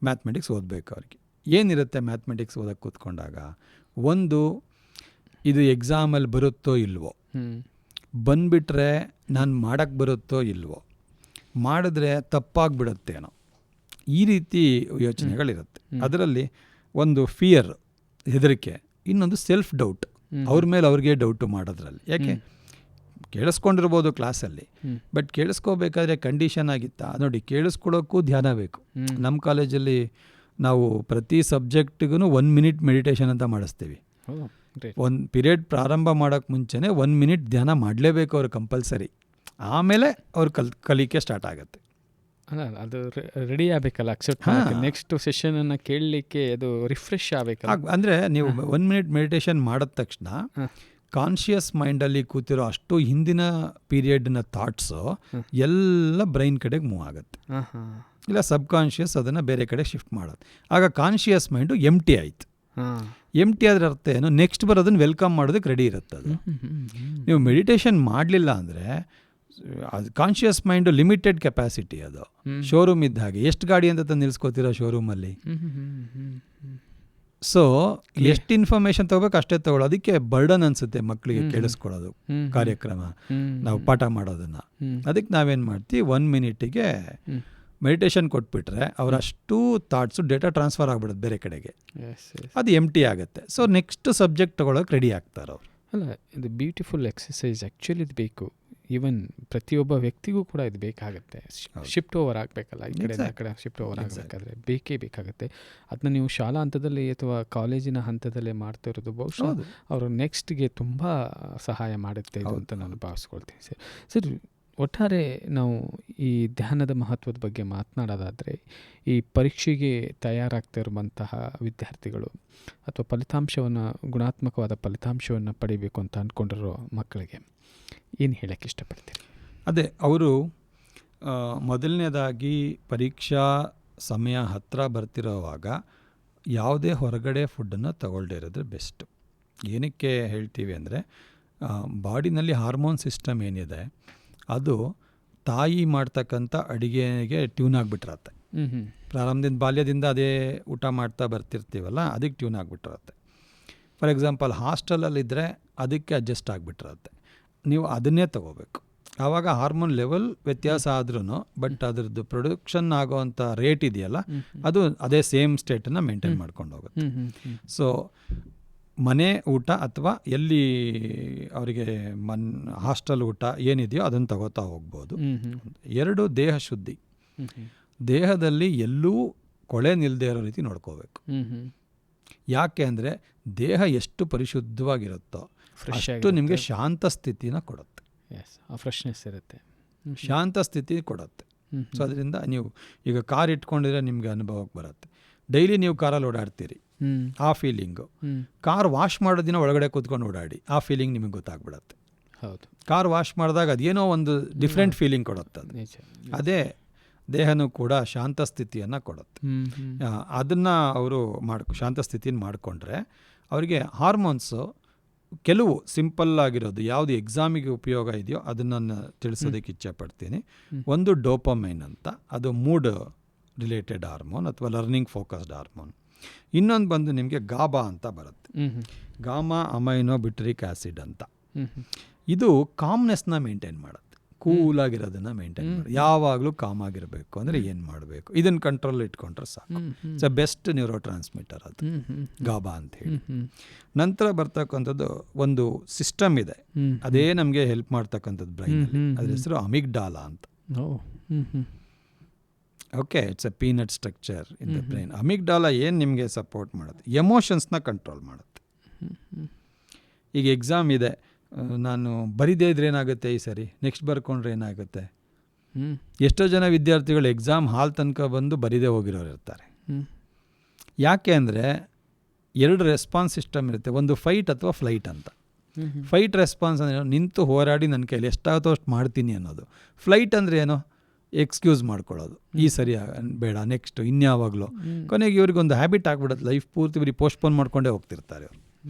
ಮ್ಯಾಥಮೆಟಿಕ್ಸ್ ಓದಬೇಕು ಅವ್ರಿಗೆ. ಏನಿರುತ್ತೆ ಮ್ಯಾಥಮೆಟಿಕ್ಸ್ ಓದಕ್ಕೆ ಕೂತ್ಕೊಂಡಾಗ? ಒಂದು, ಇದು ಎಕ್ಸಾಮಲ್ಲಿ ಬರುತ್ತೋ ಇಲ್ವೋ, ಬಂದುಬಿಟ್ರೆ ನಾನು ಮಾಡೋಕ್ಕೆ ಬರುತ್ತೋ ಇಲ್ವೋ, ಮಾಡಿದ್ರೆ ತಪ್ಪಾಗಿಬಿಡುತ್ತೇನೋ, ಈ ರೀತಿ ಯೋಚನೆಗಳಿರುತ್ತೆ. ಅದರಲ್ಲಿ ಒಂದು ಫಿಯರ್, ಹೆದರಿಕೆ, ಇನ್ನೊಂದು ಸೆಲ್ಫ್ ಡೌಟ್, ಅವ್ರ ಮೇಲೆ ಅವ್ರಿಗೆ ಡೌಟು ಮಾಡೋದ್ರಲ್ಲಿ. ಯಾಕೆ? ಕೇಳಿಸ್ಕೊಂಡಿರ್ಬೋದು ಕ್ಲಾಸಲ್ಲಿ, ಬಟ್ ಕೇಳಿಸ್ಕೋಬೇಕಾದ್ರೆ ಕಂಡೀಷನ್ ಆಗಿತ್ತಾ? ನೋಡಿ, ಕೇಳಿಸ್ಕೊಳ್ಳೋಕ್ಕೂ ಧ್ಯಾನ ಬೇಕು. ನಮ್ಮ ಕಾಲೇಜಲ್ಲಿ ನಾವು ಪ್ರತಿ ಸಬ್ಜೆಕ್ಟಿಗೂ 1 ಮಿನಿಟ್ ಮೆಡಿಟೇಷನ್ ಅಂತ ಮಾಡಿಸ್ತೀವಿ. ಒಂದು ಪಿರಿಯಡ್ ಪ್ರಾರಂಭ ಮಾಡೋಕ್ಕೆ ಮುಂಚೆನೇ 1 ಮಿನಿಟ್ ಧ್ಯಾನ ಮಾಡಲೇಬೇಕು ಅವ್ರು ಕಂಪಲ್ಸರಿ. ಆಮೇಲೆ ಅವ್ರು ಕಲಿಕೆ ಸ್ಟಾರ್ಟ್ ಆಗುತ್ತೆ. ಅಲ್ಲ ಅದು ರೆಡಿ ಆಗಬೇಕಲ್ಲ, ಅಕ್ಸೆಪ್ಟ್ ಮಾಡೋಕ್ಕೆ, ನೆಕ್ಸ್ಟ್ ಸೆಷನನ್ನು ಕೇಳಲಿಕ್ಕೆ ಅದು ರಿಫ್ರೆಶ್ ಆಗಬೇಕಲ್ಲ. ಅಂದರೆ ನೀವು 1 ಮಿನಿಟ್ ಮೆಡಿಟೇಷನ್ ಮಾಡಿದ ತಕ್ಷಣ ಕಾನ್ಷಿಯಸ್ ಮೈಂಡಲ್ಲಿ ಕೂತಿರೋ ಅಷ್ಟು ಹಿಂದಿನ ಪೀರಿಯಡ್ನ ಥಾಟ್ಸು ಎಲ್ಲ ಬ್ರೈನ್ ಕಡೆಗೆ ಮೂವ್ ಆಗುತ್ತೆ, ಇಲ್ಲ ಸಬ್ ಕಾನ್ಷಿಯಸ್ ಅದನ್ನು ಬೇರೆ ಕಡೆ ಶಿಫ್ಟ್ ಮಾಡೋದು. ಆಗ ಕಾನ್ಷಿಯಸ್ ಮೈಂಡು ಎಂಟಿ ಆಯಿತು. ಎಂಟಿ ಆದ್ರೆ ಅರ್ಥ ಏನು, ನೆಕ್ಸ್ಟ್ ಬರೋದನ್ನು ವೆಲ್ಕಮ್ ಮಾಡೋದಕ್ಕೆ ರೆಡಿ ಇರುತ್ತೆ ಅದು. ನೀವು ಮೆಡಿಟೇಷನ್ ಮಾಡಲಿಲ್ಲ ಅಂದರೆ ಅದು ಕಾನ್ಷಿಯಸ್ ಮೈಂಡು ಲಿಮಿಟೆಡ್ ಕೆಪಾಸಿಟಿ, ಅದು ಶೋರೂಮ್ ಇದ್ದ ಹಾಗೆ. ಎಷ್ಟು ಗಾಡಿ ಅಂತ ತಂದು ನಿಲ್ಸ್ಕೊತೀರಾ ಶೋರೂಮಲ್ಲಿ? ಸೊ ಎಷ್ಟು ಇನ್ಫಾರ್ಮೇಷನ್ ತಗೋಬೇಕು ಅಷ್ಟೇ ತಗೊಳ್ಳೋ. ಅದಕ್ಕೆ ಬರ್ಡನ್ ಅನ್ಸುತ್ತೆ ಮಕ್ಕಳಿಗೆ ಕೇಳಿಸ್ಕೊಳ್ಳೋದು ಕಾರ್ಯಕ್ರಮ, ನಾವು ಪಾಠ ಮಾಡೋದನ್ನು. ಅದಕ್ಕೆ ನಾವೇನು ಮಾಡ್ತೀವಿ, 1 ಮಿನಿಟಿಗೆ ಮೆಡಿಟೇಷನ್ ಕೊಟ್ಬಿಟ್ರೆ ಅವರಷ್ಟು ಥಾಟ್ಸು ಡೇಟಾ ಟ್ರಾನ್ಸ್ಫರ್ ಆಗ್ಬಿಡುತ್ತೆ ಬೇರೆ ಕಡೆಗೆ, ಅದು ಎಂಟಿ ಆಗುತ್ತೆ. ಸೊ ನೆಕ್ಸ್ಟ್ ಸಬ್ಜೆಕ್ಟ್ ತಗೊಳ್ಳೋಕೆ ರೆಡಿ ಆಗ್ತಾರೆ ಅವರು. ಅಲ್ಲ, ಇದು ಬ್ಯೂಟಿಫುಲ್ ಎಕ್ಸಸೈಸ್ ಆ್ಯಕ್ಚುಲಿ. ಇದು ಬೇಕು, ಈವನ್ ಪ್ರತಿಯೊಬ್ಬ ವ್ಯಕ್ತಿಗೂ ಕೂಡ ಇದು ಬೇಕಾಗುತ್ತೆ. ಶಿಫ್ಟ್ ಓವರ್ ಆಗಬೇಕಲ್ಲ, ಈ ಕಡೆ ಆ ಕಡೆ ಶಿಫ್ಟ್ ಓವರ್ ಆಗಬೇಕಾದ್ರೆ ಬೇಕೇ ಬೇಕಾಗುತ್ತೆ. ಅದನ್ನ ನೀವು ಶಾಲಾ ಹಂತದಲ್ಲಿ ಅಥವಾ ಕಾಲೇಜಿನ ಹಂತದಲ್ಲೇ ಮಾಡ್ತಾ ಇರೋದು ಬಹುಶಃ ಅವರು ನೆಕ್ಸ್ಟ್ಗೆ ತುಂಬ ಸಹಾಯ ಮಾಡುತ್ತೆ ಇದು ಅಂತ ನಾನು ಭಾವಿಸ್ಕೊಳ್ತೀನಿ ಸರ್. ಸರ್, ಒಟ್ಟಾರೆ ನಾವು ಈ ಧ್ಯಾನದ ಮಹತ್ವದ ಬಗ್ಗೆ ಮಾತನಾಡೋದಾದರೆ, ಈ ಪರೀಕ್ಷೆಗೆ ತಯಾರಾಗ್ತಾ ಇರುವಂತಹ ವಿದ್ಯಾರ್ಥಿಗಳು ಅಥವಾ ಫಲಿತಾಂಶವನ್ನು, ಗುಣಾತ್ಮಕವಾದ ಫಲಿತಾಂಶವನ್ನು ಪಡಿಬೇಕು ಅಂತ ಅಂದ್ಕೊಂಡಿರೋ ಮಕ್ಕಳಿಗೆ ಏನು ಹೇಳೋಕ್ಕೆ ಇಷ್ಟಪಡ್ತೀರಿ? ಅದೇ, ಅವರು ಮೊದಲನೇದಾಗಿ ಪರೀಕ್ಷಾ ಸಮಯ ಹತ್ತಿರ ಬರ್ತಿರೋವಾಗ ಯಾವುದೇ ಹೊರಗಡೆ ಫುಡ್ಡನ್ನು ತಗೊಳ್ಳದೇ ಇರೋದ್ರೆ ಬೆಸ್ಟು. ಏನಕ್ಕೆ ಹೇಳ್ತೀವಿ ಅಂದರೆ, ಬಾಡಿನಲ್ಲಿ ಹಾರ್ಮೋನ್ ಸಿಸ್ಟಮ್ ಏನಿದೆ ಅದು ತಾಯಿ ಮಾಡ್ತಕ್ಕಂಥ ಅಡುಗೆಗೆ ಟ್ಯೂನ್ ಆಗಿಬಿಟ್ಟಿರತ್ತೆ. ಪ್ರಾರಂಭದಿಂದ ಬಾಲ್ಯದಿಂದ ಅದೇ ಊಟ ಮಾಡ್ತಾ ಬರ್ತಿರ್ತೀವಲ್ಲ, ಅದಕ್ಕೆ ಟ್ಯೂನ್ ಆಗಿಬಿಟ್ಟಿರತ್ತೆ. ಫಾರ್ ಎಕ್ಸಾಂಪಲ್ ಹಾಸ್ಟೆಲಲ್ಲಿದ್ದರೆ ಅದಕ್ಕೆ ಅಡ್ಜಸ್ಟ್ ಆಗಿಬಿಟ್ಟಿರತ್ತೆ. ನೀವು ಅದನ್ನೇ ತಗೋಬೇಕು. ಆವಾಗ ಹಾರ್ಮೋನ್ ಲೆವೆಲ್ ವ್ಯತ್ಯಾಸ ಆದ್ರೂ ಬಟ್ ಅದರದ್ದು ಪ್ರೊಡಕ್ಷನ್ ಆಗೋವಂಥ ರೇಟ್ ಇದೆಯಲ್ಲ, ಅದು ಅದೇ ಸೇಮ್ ಸ್ಟೇಟನ್ನು ಮೇಂಟೈನ್ ಮಾಡ್ಕೊಂಡು ಹೋಗುತ್ತೆ. ಸೊ ಮನೆ ಊಟ ಅಥವಾ ಎಲ್ಲಿ ಅವರಿಗೆ ಹಾಸ್ಟೆಲ್ ಊಟ ಏನಿದೆಯೋ ಅದನ್ನು ತಗೋತಾ ಹೋಗ್ಬೋದು. 2, ದೇಹ ಶುದ್ಧಿ. ದೇಹದಲ್ಲಿ ಎಲ್ಲೂ ಕೊಳೆ ನಿಲ್ಲದೆ ಇರೋ ರೀತಿ ನೋಡ್ಕೋಬೇಕು. ಯಾಕೆ ಅಂದರೆ ದೇಹ ಎಷ್ಟು ಪರಿಶುದ್ಧವಾಗಿರುತ್ತೋ ಅಷ್ಟು ನಿಮಗೆ ಶಾಂತ ಸ್ಥಿತಿನ ಕೊಡುತ್ತೆ. ಫ್ರೆಶ್ನೆಸ್ ಇರುತ್ತೆ, ಶಾಂತ ಸ್ಥಿತಿ ಕೊಡುತ್ತೆ. ಸೊ ಅದರಿಂದ ನೀವು ಈಗ ಕಾರ್ ಇಟ್ಕೊಂಡಿದ್ರೆ ನಿಮಗೆ ಅನುಭವಕ್ಕೆ ಬರುತ್ತೆ. ಡೈಲಿ ನೀವು ಕಾರಲ್ಲಿ ಓಡಾಡ್ತೀರಿ, ಆ ಫೀಲಿಂಗು. ಕಾರ್ ವಾಶ್ ಮಾಡೋದಿನ ಒಳಗಡೆ ಕೂತ್ಕೊಂಡು ಓಡಾಡಿ, ಆ ಫೀಲಿಂಗ್ ನಿಮಗೆ ಗೊತ್ತಾಗ್ಬಿಡತ್ತೆ. ಹೌದು, ಕಾರ್ ವಾಶ್ ಮಾಡಿದಾಗ ಅದೇನೋ ಒಂದು ಡಿಫ್ರೆಂಟ್ ಫೀಲಿಂಗ್ ಕೊಡುತ್ತೆ ಅದು. ಅದೇ ದೇಹನೂ ಕೂಡ ಶಾಂತ ಸ್ಥಿತಿಯನ್ನು ಕೊಡುತ್ತೆ. ಅದನ್ನು ಅವರು ಶಾಂತ ಸ್ಥಿತಿನ ಮಾಡಿಕೊಂಡ್ರೆ ಅವರಿಗೆ ಹಾರ್ಮೋನ್ಸು ಕೆಲವು ಸಿಂಪಲ್ ಆಗಿರೋದು ಯಾವುದು ಎಕ್ಸಾಮಿಗೆ ಉಪಯೋಗ ಇದೆಯೋ ಅದನ್ನು ತಿಳಿಸೋದಕ್ಕೆ ಇಚ್ಛೆ ಪಡ್ತೀನಿ. ಒಂದು ಡೋಪಮೈನ್ ಅಂತ, ಅದು ಮೂಡ್ ರಿಲೇಟೆಡ್ ಹಾರ್ಮೋನ್ ಅಥವಾ ಲರ್ನಿಂಗ್ ಫೋಕಸ್ಡ್ ಹಾರ್ಮೋನ್. ಇನ್ನೊಂದು ಬಂದು ನಿಮಗೆ ಗಾಬಾ ಅಂತ ಬರುತ್ತೆ, ಗಾಮಾ ಅಮೈನೋ ಬಿಟ್ರಿಕ್ ಆ್ಯಸಿಡ್ ಅಂತ. ಇದು ಕಾಮ್ನೆಸ್ನ ಮೇಂಟೈನ್ ಮಾಡುತ್ತೆ, ಕೂಲಾಗಿರೋದನ್ನು ಮೇಂಟೈನ್ ಮಾಡಿ. ಯಾವಾಗಲೂ ಕಾಮ್ ಆಗಿರಬೇಕು ಅಂದರೆ ಏನು ಮಾಡಬೇಕು, ಇದನ್ನು ಕಂಟ್ರೋಲ್ ಇಟ್ಕೊಂಡ್ರೆ ಸಾಕು. It's a best neuro transmitter ಅದು ಗಾಬಾ ಅಂತ ಹೇಳಿ. ನಂತರ ಬರ್ತಕ್ಕಂಥದ್ದು ಒಂದು ಸಿಸ್ಟಮ್ ಇದೆ, ಅದೇ ನಮಗೆ ಹೆಲ್ಪ್ ಮಾಡ್ತಕ್ಕಂಥದ್ದು ಬ್ರೈನಲ್ಲಿ. ಅದ್ರ ಹೆಸರು ಅಮಿಗ್ಡಾಲಾ ಅಂತ. Okay, it's a peanut structure in the brain. Amygdala ಏನು ನಿಮಗೆ ಸಪೋರ್ಟ್ ಮಾಡುತ್ತೆ, ಎಮೋಷನ್ಸ್ನ ಕಂಟ್ರೋಲ್ ಮಾಡುತ್ತೆ. ಈಗ ಎಕ್ಸಾಮ್ ಇದೆ, ನಾನು ಬರಿದೇ ಇದ್ರೆ ಏನಾಗುತ್ತೆ, ಈ ಸರಿ ನೆಕ್ಸ್ಟ್ ಬರ್ಕೊಂಡ್ರೆ ಏನಾಗುತ್ತೆ. ಎಷ್ಟೋ ಜನ ವಿದ್ಯಾರ್ಥಿಗಳು ಎಕ್ಸಾಮ್ ಹಾಲ್ ತನಕ ಬಂದು ಬರಿದೇ ಹೋಗಿರೋರು ಇರ್ತಾರೆ. ಯಾಕೆ ಅಂದರೆ 2 ರೆಸ್ಪಾನ್ಸ್ ಸಿಸ್ಟಮ್ ಇರುತ್ತೆ, ಒಂದು ಫೈಟ್ ಅಥವಾ ಫ್ಲೈಟ್ ಅಂತ. ಫೈಟ್ ರೆಸ್ಪಾನ್ಸ್ ಅಂದರೆ ನಿಂತು ಹೋರಾಡಿ ನನ್ನ ಕೈಲಿ ಎಷ್ಟಾಗುತ್ತೋ ಅಷ್ಟು ಮಾಡ್ತೀನಿ ಅನ್ನೋದು. ಫ್ಲೈಟ್ ಅಂದರೆ ಏನೋ ಎಕ್ಸ್ಕ್ಯೂಸ್ ಮಾಡ್ಕೊಳ್ಳೋದು, ಈ ಸರಿ ಬೇಡ ನೆಕ್ಸ್ಟ್ ಇನ್ಯಾವಾಗಲೂ. ಕೊನೆಗೆ ಇವ್ರಿಗೊಂದು ಹ್ಯಾಬಿಟ್ ಆಗಿಬಿಡುತ್ತೆ, ಲೈಫ್ ಪೂರ್ತಿ ಇವ್ರಿಗೆ ಪೋಸ್ಟ್ಪೋನ್ ಮಾಡ್ಕೊಂಡೇ ಹೋಗ್ತಿರ್ತಾರೆ ಅವರು.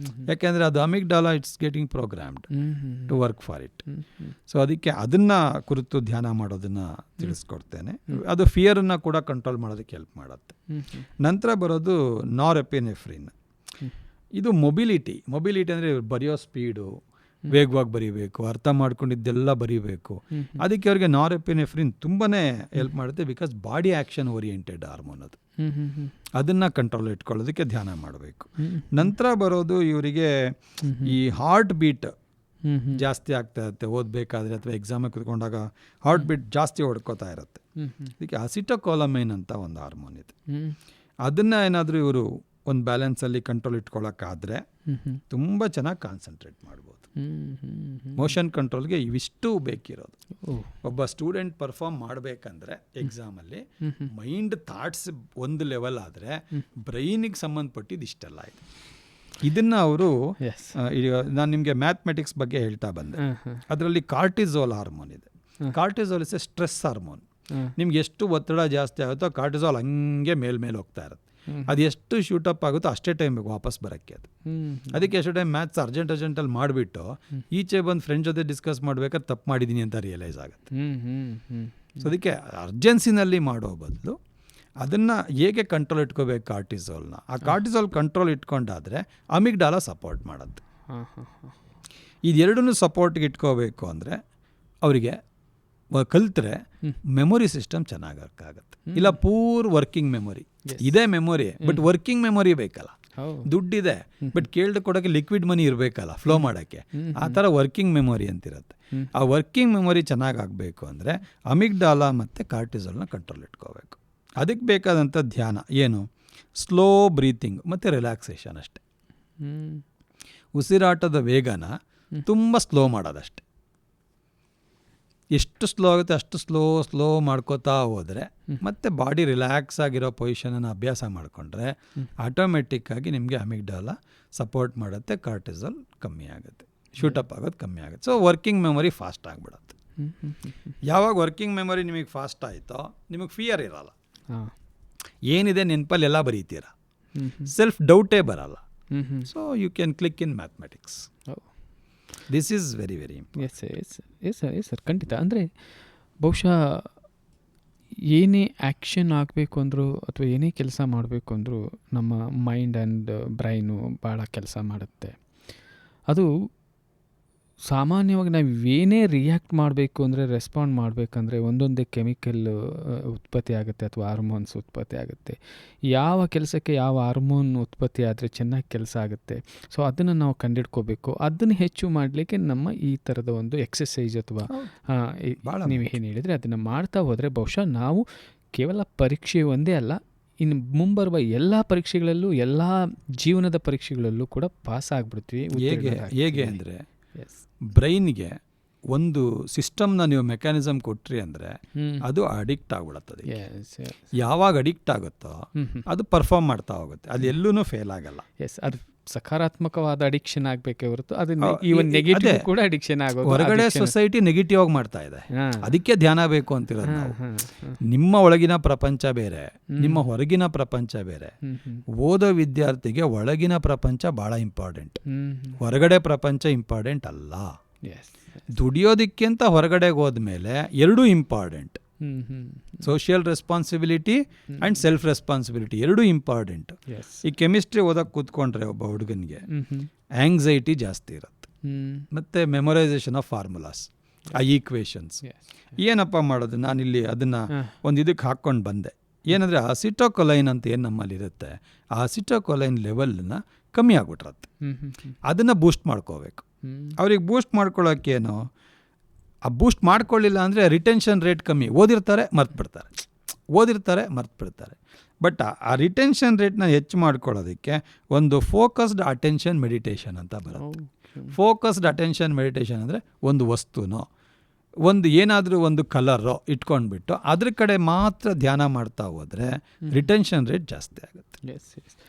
ಯಾಕೆಂದರೆ ಅದು amygdala it's getting programmed to work for it. So ಅದಕ್ಕೆ ಅದನ್ನು ಕುರಿತು ಧ್ಯಾನ ಮಾಡೋದನ್ನು ತಿಳಿಸ್ಕೊಡ್ತೇನೆ. ಅದು ಫಿಯರನ್ನು ಕೂಡ ಕಂಟ್ರೋಲ್ ಮಾಡೋದಕ್ಕೆ ಹೆಲ್ಪ್ ಮಾಡುತ್ತೆ. ನಂತರ ಬರೋದು ನಾರೆಪಿನೆಫ್ರಿನ್. ಇದು ಮೊಬಿಲಿಟಿ ಅಂದರೆ ಬರೆಯೋ ಸ್ಪೀಡು, ವೇಗವಾಗಿ ಬರೀಬೇಕು, ಅರ್ಥ ಮಾಡ್ಕೊಂಡಿದ್ದೆಲ್ಲ ಬರೀಬೇಕು. ಅದಕ್ಕೆ ಅವ್ರಿಗೆ ನಾರೆಪಿನೆಫ್ರಿನ್ ತುಂಬಾ ಹೆಲ್ಪ್ ಮಾಡುತ್ತೆ, because body action oriented hormone ಅದು. ಅದನ್ನು ಕಂಟ್ರೋಲ್ ಇಟ್ಕೊಳ್ಳೋದಕ್ಕೆ ಧ್ಯಾನ ಮಾಡಬೇಕು. ನಂತರ ಬರೋದು ಇವರಿಗೆ ಈ ಹಾರ್ಟ್ ಬೀಟ್ ಜಾಸ್ತಿ ಆಗ್ತಾ ಇರುತ್ತೆ ಓದಬೇಕಾದ್ರೆ ಅಥವಾ ಎಕ್ಸಾಮಿಗೆ ಕೂತ್ಕೊಂಡಾಗ ಹಾರ್ಟ್ ಬೀಟ್ ಜಾಸ್ತಿ ಹೊಡ್ಕೋತಾ ಇರುತ್ತೆ. ಅದಕ್ಕೆ ಅಸಿಟೋಕೋಲಮೈನ್ ಅಂತ ಒಂದು ಹಾರ್ಮೋನ್ ಇದೆ. ಅದನ್ನು ಏನಾದರೂ ಇವರು ಒಂದು ಬ್ಯಾಲೆನ್ಸಲ್ಲಿ ಕಂಟ್ರೋಲ್ ಇಟ್ಕೊಳ್ಳೋಕ್ಕಾದರೆ ತುಂಬ ಚೆನ್ನಾಗಿ ಕಾನ್ಸಂಟ್ರೇಟ್ ಮಾಡ್ಬೋದು. ಮೋಷನ್ ಕಂಟ್ರೋಲ್ಗೆ ಇವಿಷ್ಟು ಬೇಕಿರೋದು. ಓಹ್. ಒಬ್ಬ ಸ್ಟೂಡೆಂಟ್ ಪರ್ಫಾರ್ಮ್ ಮಾಡಬೇಕಂದ್ರೆ ಎಕ್ಸಾಮಲ್ಲಿ ಮೈಂಡ್ ಥಾಟ್ಸ್ ಒಂದು ಲೆವೆಲ್ ಆದರೆ ಬ್ರೈನಿಗೆ ಸಂಬಂಧಪಟ್ಟಿದ್ದು ಇಷ್ಟೆಲ್ಲ ಇದೆ. ಇದನ್ನು ಅವರು ನಾನು ನಿಮಗೆ ಮ್ಯಾಥಮೆಟಿಕ್ಸ್ ಬಗ್ಗೆ ಹೇಳ್ತಾ ಬಂದೆ. ಅದರಲ್ಲಿ ಕಾರ್ಟಿಸೋಲ್ ಹಾರ್ಮೋನ್ ಇದೆ. Cortisol is A stress hormone. ನಿಮ್ಗೆ ಎಷ್ಟು ಒತ್ತಡ ಜಾಸ್ತಿ ಆಗುತ್ತೋ ಕಾರ್ಟಿಸೋಲ್ ಹಂಗೆ ಮೇಲ್ಮೇಲೆ ಹೋಗ್ತಾ ಇರುತ್ತೆ. ಅದು ಎಷ್ಟು ಶೂಟಪ್ ಆಗುತ್ತೋ ಅಷ್ಟೇ ಟೈಮ್ ಬೇಕು ವಾಪಸ್ ಬರೋಕ್ಕೆ. ಅದು ಅದಕ್ಕೆ ಎಷ್ಟು ಟೈಮ್ ಮ್ಯಾಥ್ಸ್ ಅರ್ಜೆಂಟಲ್ಲಿ ಮಾಡಿಬಿಟ್ಟು ಈಚೆ ಬಂದು ಫ್ರೆಂಡ್ ಜೊತೆ ಡಿಸ್ಕಸ್ ಮಾಡ್ಬೇಕಾದ್ರೆ ತಪ್ಪು ಮಾಡಿದ್ದೀನಿ ಅಂತ ರಿಯಲೈಸ್ ಆಗುತ್ತೆ. ಸೊ ಅದಕ್ಕೆ ಅರ್ಜೆನ್ಸಿನಲ್ಲಿ ಮಾಡೋ ಬದಲು ಅದನ್ನು ಹೇಗೆ ಕಂಟ್ರೋಲ್ ಇಟ್ಕೋಬೇಕು ಕಾರ್ಟಿಸೋಲ್ನ, ಆ ಕಾರ್ಟಿಸೋಲ್ ಕಂಟ್ರೋಲ್ ಇಟ್ಕೊಂಡಾದರೆ ಅಮಿಗ್ಡಾಲ ಸಪೋರ್ಟ್ ಮಾಡುತ್ತೆ. ಇದೆರಡನ್ನೂ ಸಪೋರ್ಟ್ಗೆ ಇಟ್ಕೋಬೇಕು ಅಂದರೆ ಅವರಿಗೆ ಕಲ್ತ್ರೆ ಮೆಮೊರಿ ಸಿಸ್ಟಮ್ ಚೆನ್ನಾಗಿ ವರ್ಕ್ ಆಗುತ್ತೆ. ಇಲ್ಲ ಪೂರ್ ವರ್ಕಿಂಗ್ ಮೆಮೊರಿ ಇದೇ ಮೆಮೊರಿ, ಬಟ್ ವರ್ಕಿಂಗ್ ಮೆಮೊರಿ ಬೇಕಲ್ಲ. ದುಡ್ಡಿದೆ ಬಟ್ ಕೇಳ್ದೆ ಕೊಡೋಕ್ಕೆ ಲಿಕ್ವಿಡ್ ಮನಿ ಇರಬೇಕಲ್ಲ ಫ್ಲೋ ಮಾಡೋಕ್ಕೆ. ಆ ಥರ ವರ್ಕಿಂಗ್ ಮೆಮೊರಿ ಅಂತಿರುತ್ತೆ. ಆ ವರ್ಕಿಂಗ್ ಮೆಮೊರಿ ಚೆನ್ನಾಗಿ ಆಗಬೇಕು ಅಂದರೆ ಅಮಿಗ್ಡಾಲ ಮತ್ತು ಕಾರ್ಟಿಸೋಲ್ನ ಕಂಟ್ರೋಲ್ ಇಟ್ಕೋಬೇಕು. ಅದಕ್ಕೆ ಬೇಕಾದಂಥ ಧ್ಯಾನ ಏನು, ಸ್ಲೋ ಬ್ರೀತಿಂಗ್ ಮತ್ತು ರಿಲ್ಯಾಕ್ಸೇಷನ್ ಅಷ್ಟೆ. ಉಸಿರಾಟದ ವೇಗನ ತುಂಬ ಸ್ಲೋ ಮಾಡೋದಷ್ಟೆ. ಎಷ್ಟು ಸ್ಲೋ ಆಗುತ್ತೆ ಅಷ್ಟು ಸ್ಲೋ ಮಾಡ್ಕೋತಾ ಹೋದರೆ ಮತ್ತು ಬಾಡಿ ರಿಲ್ಯಾಕ್ಸ್ ಆಗಿರೋ ಪೊಸಿಷನನ್ನು ಅಭ್ಯಾಸ ಮಾಡಿಕೊಂಡ್ರೆ ಆಟೋಮೆಟಿಕ್ಕಾಗಿ ನಿಮಗೆ ಅಮಿಗ್ಡಾಲ ಸಪೋರ್ಟ್ ಮಾಡುತ್ತೆ, ಕಾರ್ಟಿಸೋಲ್ ಕಮ್ಮಿ ಆಗುತ್ತೆ, ಶೂಟಪ್ ಆಗೋದು ಕಮ್ಮಿ ಆಗುತ್ತೆ. ಸೊ ವರ್ಕಿಂಗ್ ಮೆಮೊರಿ ಫಾಸ್ಟ್ ಆಗಿಬಿಡುತ್ತೆ. ಯಾವಾಗ ವರ್ಕಿಂಗ್ ಮೆಮೊರಿ ನಿಮಗೆ ಫಾಸ್ಟ್ ಆಯಿತೋ ನಿಮಗೆ ಫಿಯರ್ ಇರಲ್ಲ. ಏನಿದೆ ನೆನಪಲ್ಲಿ ಎಲ್ಲ ಬರೀತೀರ, ಸೆಲ್ಫ್ ಡೌಟೇ ಬರಲ್ಲ. So you can click in mathematics. This is very very yes sir ಖಂಡಿತ. ಅಂದರೆ ಬಹುಶಃ ಏನೇ ಆ್ಯಕ್ಷನ್ ಆಗಬೇಕು ಅಂದರೂ ಅಥವಾ ಏನೇ ಕೆಲಸ ಮಾಡಬೇಕು ಅಂದರೂ ನಮ್ಮ ಮೈಂಡ್ ಆ್ಯಂಡ್ ಬ್ರೈನು ಭಾಳ ಕೆಲಸ ಮಾಡುತ್ತೆ. ಅದು ಸಾಮಾನ್ಯವಾಗಿ ನಾವು ಏನೇ ರಿಯಾಕ್ಟ್ ಮಾಡಬೇಕು ಅಂದರೆ ರೆಸ್ಪಾಂಡ್ ಮಾಡಬೇಕಂದ್ರೆ ಒಂದೊಂದೇ ಕೆಮಿಕಲ್ ಉತ್ಪತ್ತಿ ಆಗುತ್ತೆ ಅಥವಾ ಹಾರ್ಮೋನ್ಸ್ ಉತ್ಪತ್ತಿ ಆಗುತ್ತೆ. ಯಾವ ಕೆಲಸಕ್ಕೆ ಯಾವ ಹಾರ್ಮೋನ್ ಉತ್ಪತ್ತಿ ಆದರೆ ಚೆನ್ನಾಗಿ ಕೆಲಸ ಆಗುತ್ತೆ. ಸೊ ಅದನ್ನು ನಾವು ಕಂಡಿಡ್ಕೋಬೇಕು. ಅದನ್ನು ಹೆಚ್ಚು ಮಾಡಲಿಕ್ಕೆ ನಮ್ಮ ಈ ಥರದ ಒಂದು ಎಕ್ಸಸೈಸ್ ಅಥವಾ ನೀವು ಏನು ಹೇಳಿದರೆ ಅದನ್ನು ಮಾಡ್ತಾ ಹೋದರೆ ಬಹುಶಃ ನಾವು ಕೇವಲ ಪರೀಕ್ಷೆ ಒಂದೇ ಅಲ್ಲ, ಇನ್ನು ಮುಂಬರುವ ಎಲ್ಲ ಪರೀಕ್ಷೆಗಳಲ್ಲೂ ಎಲ್ಲ ಜೀವನದ ಪರೀಕ್ಷೆಗಳಲ್ಲೂ ಕೂಡ ಪಾಸ್ ಆಗಿಬಿಡ್ತೀವಿ. ಹೇಗೆ ಅಂದರೆ ಬ್ರೈನ್ಗೆ ಒಂದು ಸಿಸ್ಟಮ್ನ ನೀವು ಮೆಕ್ಯಾನಿಸಮ್ ಕೊಟ್ರಿ ಅಂದರೆ ಅದು ಅಡಿಕ್ಟ್ ಆಗಿಬಿಡುತ್ತದೆ. ಯಾವಾಗ ಅಡಿಕ್ಟ್ ಆಗುತ್ತೋ ಅದು ಪರ್ಫಾರ್ಮ್ ಮಾಡ್ತಾ ಹೋಗುತ್ತೆ, ಅದು ಎಲ್ಲೂ ಫೇಲ್ ಆಗಲ್ಲ. ಅದು ಸಕಾರಾತ್ಮಕವಾದ ಅಡಿಕ್ಷನ್ ಆಗಬೇಕೇ ಹೊರತು ಅದು ಈವನ್ ನೆಗೆಟಿವ್ ಕೂಡ ಅಡಿಕ್ಷನ್ ಆಗೋದು. ಹೊರಗಡೆ ಸೊಸೈಟಿ ನೆಗೆಟಿವ್ ಆಗಿ ಮಾಡ್ತಾ ಇದೆ, ಅದಕ್ಕೆ ಧ್ಯಾನ ಬೇಕು ಅಂತಿರೋದು ನಾವು. ನಿಮ್ಮ ಒಳಗಿನ ಪ್ರಪಂಚ ಬೇರೆ, ನಿಮ್ಮ ಹೊರಗಿನ ಪ್ರಪಂಚ ಬೇರೆ. ಓದೋ ವಿದ್ಯಾರ್ಥಿಗೆ ಒಳಗಿನ ಪ್ರಪಂಚ ಬಹಳ ಇಂಪಾರ್ಟೆಂಟ್, ಹೊರಗಡೆ ಪ್ರಪಂಚ ಇಂಪಾರ್ಟೆಂಟ್ ಅಲ್ಲ. ದುಡಿಯೋದಕ್ಕಿಂತ ಹೊರಗಡೆಗೆ ಹೋದ್ಮೇಲೆ ಎರಡೂ important. Social responsibility and self responsibility ಎರಡೂ ಇಂಪಾರ್ಟೆಂಟ್. ಈ ಕೆಮಿಸ್ಟ್ರಿ ಓದಕ್ಕೆ ಕೂತ್ಕೊಂಡ್ರೆ ಒಬ್ಬ ಹುಡುಗನಿಗೆ ಆಂಗ್ಸೈಟಿ ಜಾಸ್ತಿ ಇರುತ್ತೆ, ಮತ್ತು ಮೆಮೊರೈಸೇಷನ್ ಆಫ್ ಫಾರ್ಮುಲಾಸ್, ಆ ಈಕ್ವೇಷನ್ಸ್. ಏನಪ್ಪ ಮಾಡೋದು, ನಾನಿಲ್ಲಿ ಅದನ್ನು ಒಂದು ಇದಕ್ಕೆ ಹಾಕ್ಕೊಂಡು ಬಂದೆ. ಏನಂದರೆ ಅಸಿಟೋಕೊಲೈನ್ ಅಂತ ಏನು ನಮ್ಮಲ್ಲಿರುತ್ತೆ, ಆ ಅಸಿಟೋಕೊಲೈನ್ ಲೆವೆಲ್ನ ಕಮ್ಮಿ ಆಗ್ಬಿಟ್ರತ್ತೆ. ಅದನ್ನು ಬೂಸ್ಟ್ ಮಾಡ್ಕೋಬೇಕು. ಅವ್ರಿಗೆ ಬೂಸ್ಟ್ ಮಾಡ್ಕೊಳ್ಳೋಕ್ಕೇನು, ಆ ಬೂಸ್ಟ್ ಮಾಡ್ಕೊಳ್ಳಿಲ್ಲ ಅಂದರೆ ರಿಟೆನ್ಷನ್ ರೇಟ್ ಕಮ್ಮಿ. ಓದಿರ್ತಾರೆ ಮರ್ತು ಬಿಡ್ತಾರೆ. ಬಟ್ ಆ ರಿಟೆನ್ಷನ್ ರೇಟ್ನ ಹೆಚ್ಚು ಮಾಡ್ಕೊಳ್ಳೋದಕ್ಕೆ ಒಂದು ಫೋಕಸ್ಡ್ ಅಟೆನ್ಷನ್ ಮೆಡಿಟೇಷನ್ ಅಂತ ಬರುತ್ತೆ. ಫೋಕಸ್ಡ್ ಅಟೆನ್ಷನ್ ಮೆಡಿಟೇಷನ್ ಅಂದರೆ ಒಂದು ವಸ್ತುನೋ ಒಂದು ಏನಾದರೂ ಒಂದು ಕಲರೋ ಇಟ್ಕೊಂಡ್ಬಿಟ್ಟು ಅದ್ರ ಕಡೆ ಮಾತ್ರ ಧ್ಯಾನ ಮಾಡ್ತಾ ಹೋದರೆ ರಿಟೆನ್ಷನ್ ರೇಟ್ ಜಾಸ್ತಿ ಆಗುತ್ತೆ.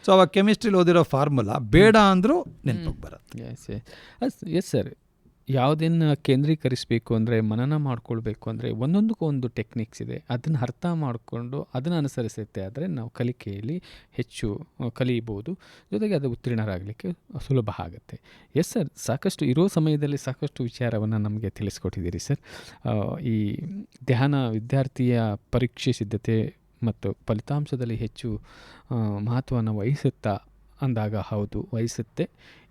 ಸೊ ಅವಾಗ ಕೆಮಿಸ್ಟ್ರಿಲಿ ಓದಿರೋ ಫಾರ್ಮುಲಾ ಬೇಡ ಅಂದರೂ ನೆನಪಿಗೆ ಬರುತ್ತೆ. ಎಸ್ ಸರ್, ಯಾವುದನ್ನು ಕೇಂದ್ರೀಕರಿಸಬೇಕು ಅಂದರೆ ಮನನ ಮಾಡ್ಕೊಳ್ಬೇಕು ಅಂದರೆ ಒಂದೊಂದಕ್ಕೂ ಒಂದು ಟೆಕ್ನಿಕ್ಸ್ ಇದೆ. ಅದನ್ನು ಅರ್ಥ ಮಾಡಿಕೊಂಡು ಅದನ್ನು ಅನುಸರಿಸುತ್ತೆ ಆದರೆ ನಾವು ಕಲಿಕೆಯಲ್ಲಿ ಹೆಚ್ಚು ಕಲಿಯಬಹುದು, ಜೊತೆಗೆ ಅದು ಉತ್ತೀರ್ಣರಾಗಲಿಕ್ಕೆ ಸುಲಭ ಆಗುತ್ತೆ. ಎಸ್ ಸರ್, ಸಾಕಷ್ಟು ಇರೋ ಸಮಯದಲ್ಲಿ ಸಾಕಷ್ಟು ವಿಚಾರವನ್ನು ನಮಗೆ ತಿಳಿಸ್ಕೊಟ್ಟಿದ್ದೀರಿ ಸರ್. ಈ ಧ್ಯಾನ ವಿದ್ಯಾರ್ಥಿಯ ಪರೀಕ್ಷೆ ಸಿದ್ಧತೆ ಮತ್ತು ಫಲಿತಾಂಶದಲ್ಲಿ ಹೆಚ್ಚು ಮಹತ್ವವನ್ನು ವಹಿಸುತ್ತಾ ಅಂದಾಗ ಹೌದು ವಹಿಸುತ್ತೆ.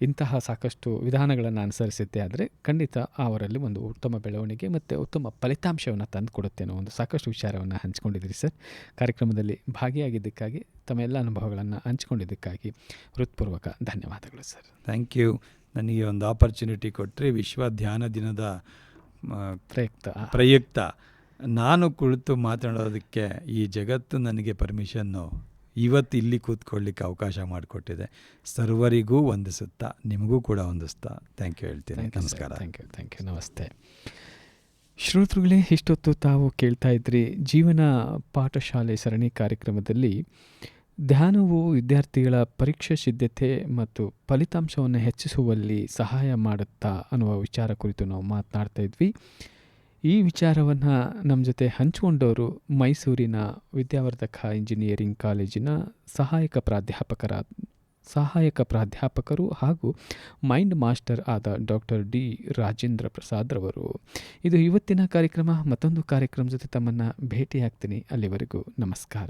ಇಂತಹ ಸಾಕಷ್ಟು ವಿಧಾನಗಳನ್ನು ಅನುಸರಿಸುತ್ತೆ ಆದರೆ ಖಂಡಿತ ಅವರಲ್ಲಿ ಒಂದು ಉತ್ತಮ ಬೆಳವಣಿಗೆ ಮತ್ತು ಉತ್ತಮ ಫಲಿತಾಂಶವನ್ನು ತಂದು ಕೊಡುತ್ತೆ ಅನ್ನೋ ಒಂದು ಸಾಕಷ್ಟು ವಿಚಾರವನ್ನು ಹಂಚ್ಕೊಂಡಿದ್ದೀರಿ ಸರ್. ಕಾರ್ಯಕ್ರಮದಲ್ಲಿ ಭಾಗಿಯಾಗಿದ್ದಕ್ಕಾಗಿ ತಮ್ಮ ಎಲ್ಲ ಅನುಭವಗಳನ್ನು ಹಂಚ್ಕೊಂಡಿದ್ದಕ್ಕಾಗಿ ಹೃತ್ಪೂರ್ವಕ ಧನ್ಯವಾದಗಳು ಸರ್. Thank you. ನನಗೆ ಒಂದು ಆಪರ್ಚುನಿಟಿ ಕೊಟ್ಟರೆ ವಿಶ್ವ ಧ್ಯಾನ ದಿನದ ಪ್ರಯುಕ್ತ ನಾನು ಕುಳಿತು ಮಾತನಾಡೋದಕ್ಕೆ ಈ ಜಗತ್ತು ನನಗೆ ಪರ್ಮಿಷನ್ನು ಇವತ್ತು ಇಲ್ಲಿ ಕೂತ್ಕೊಳ್ಳಿಕ್ಕೆ ಅವಕಾಶ ಮಾಡಿಕೊಟ್ಟಿದೆ. ಸರ್ವರಿಗೂ ವಂದಿಸುತ್ತಾ, ನಿಮಗೂ ಕೂಡ ವಂದಿಸ್ತಾ ಥ್ಯಾಂಕ್ ಯು ಹೇಳ್ತೀನಿ. ನಮಸ್ಕಾರ. Thank you. ನಮಸ್ತೆ. ಶ್ರೋತೃಗಳೇ, ಇಷ್ಟೊತ್ತು ತಾವು ಕೇಳ್ತಾ ಇದ್ರಿ ಜೀವನ ಪಾಠಶಾಲೆ ಸರಣಿ ಕಾರ್ಯಕ್ರಮದಲ್ಲಿ ಧ್ಯಾನವು ವಿದ್ಯಾರ್ಥಿಗಳ ಪರೀಕ್ಷೆ ಸಿದ್ಧತೆ ಮತ್ತು ಫಲಿತಾಂಶವನ್ನು ಹೆಚ್ಚಿಸುವಲ್ಲಿ ಸಹಾಯ ಮಾಡುತ್ತಾ ಅನ್ನುವ ವಿಚಾರ ಕುರಿತು ನಾವು ಮಾತನಾಡ್ತಾ ಇದ್ವಿ. ಈ ವಿಚಾರವನ್ನು ನಮ್ಮ ಜೊತೆ ಹಂಚಿಕೊಂಡವರು ಮೈಸೂರಿನ ವಿದ್ಯಾವರ್ಧಕ ಇಂಜಿನಿಯರಿಂಗ್ ಕಾಲೇಜಿನ ಸಹಾಯಕ ಪ್ರಾಧ್ಯಾಪಕರು ಹಾಗೂ ಮೈಂಡ್ ಮಾಸ್ಟರ್ ಆದ ಡಾಕ್ಟರ್ ಡಿ ರಾಜೇಂದ್ರ ಪ್ರಸಾದ್ ರವರು. ಇದು ಇವತ್ತಿನ ಕಾರ್ಯಕ್ರಮ. ಮತ್ತೊಂದು ಕಾರ್ಯಕ್ರಮ ಜೊತೆ ತಮ್ಮನ್ನು ಭೇಟಿಯಾಗ್ತೀನಿ. ಅಲ್ಲಿವರೆಗೂ ನಮಸ್ಕಾರ.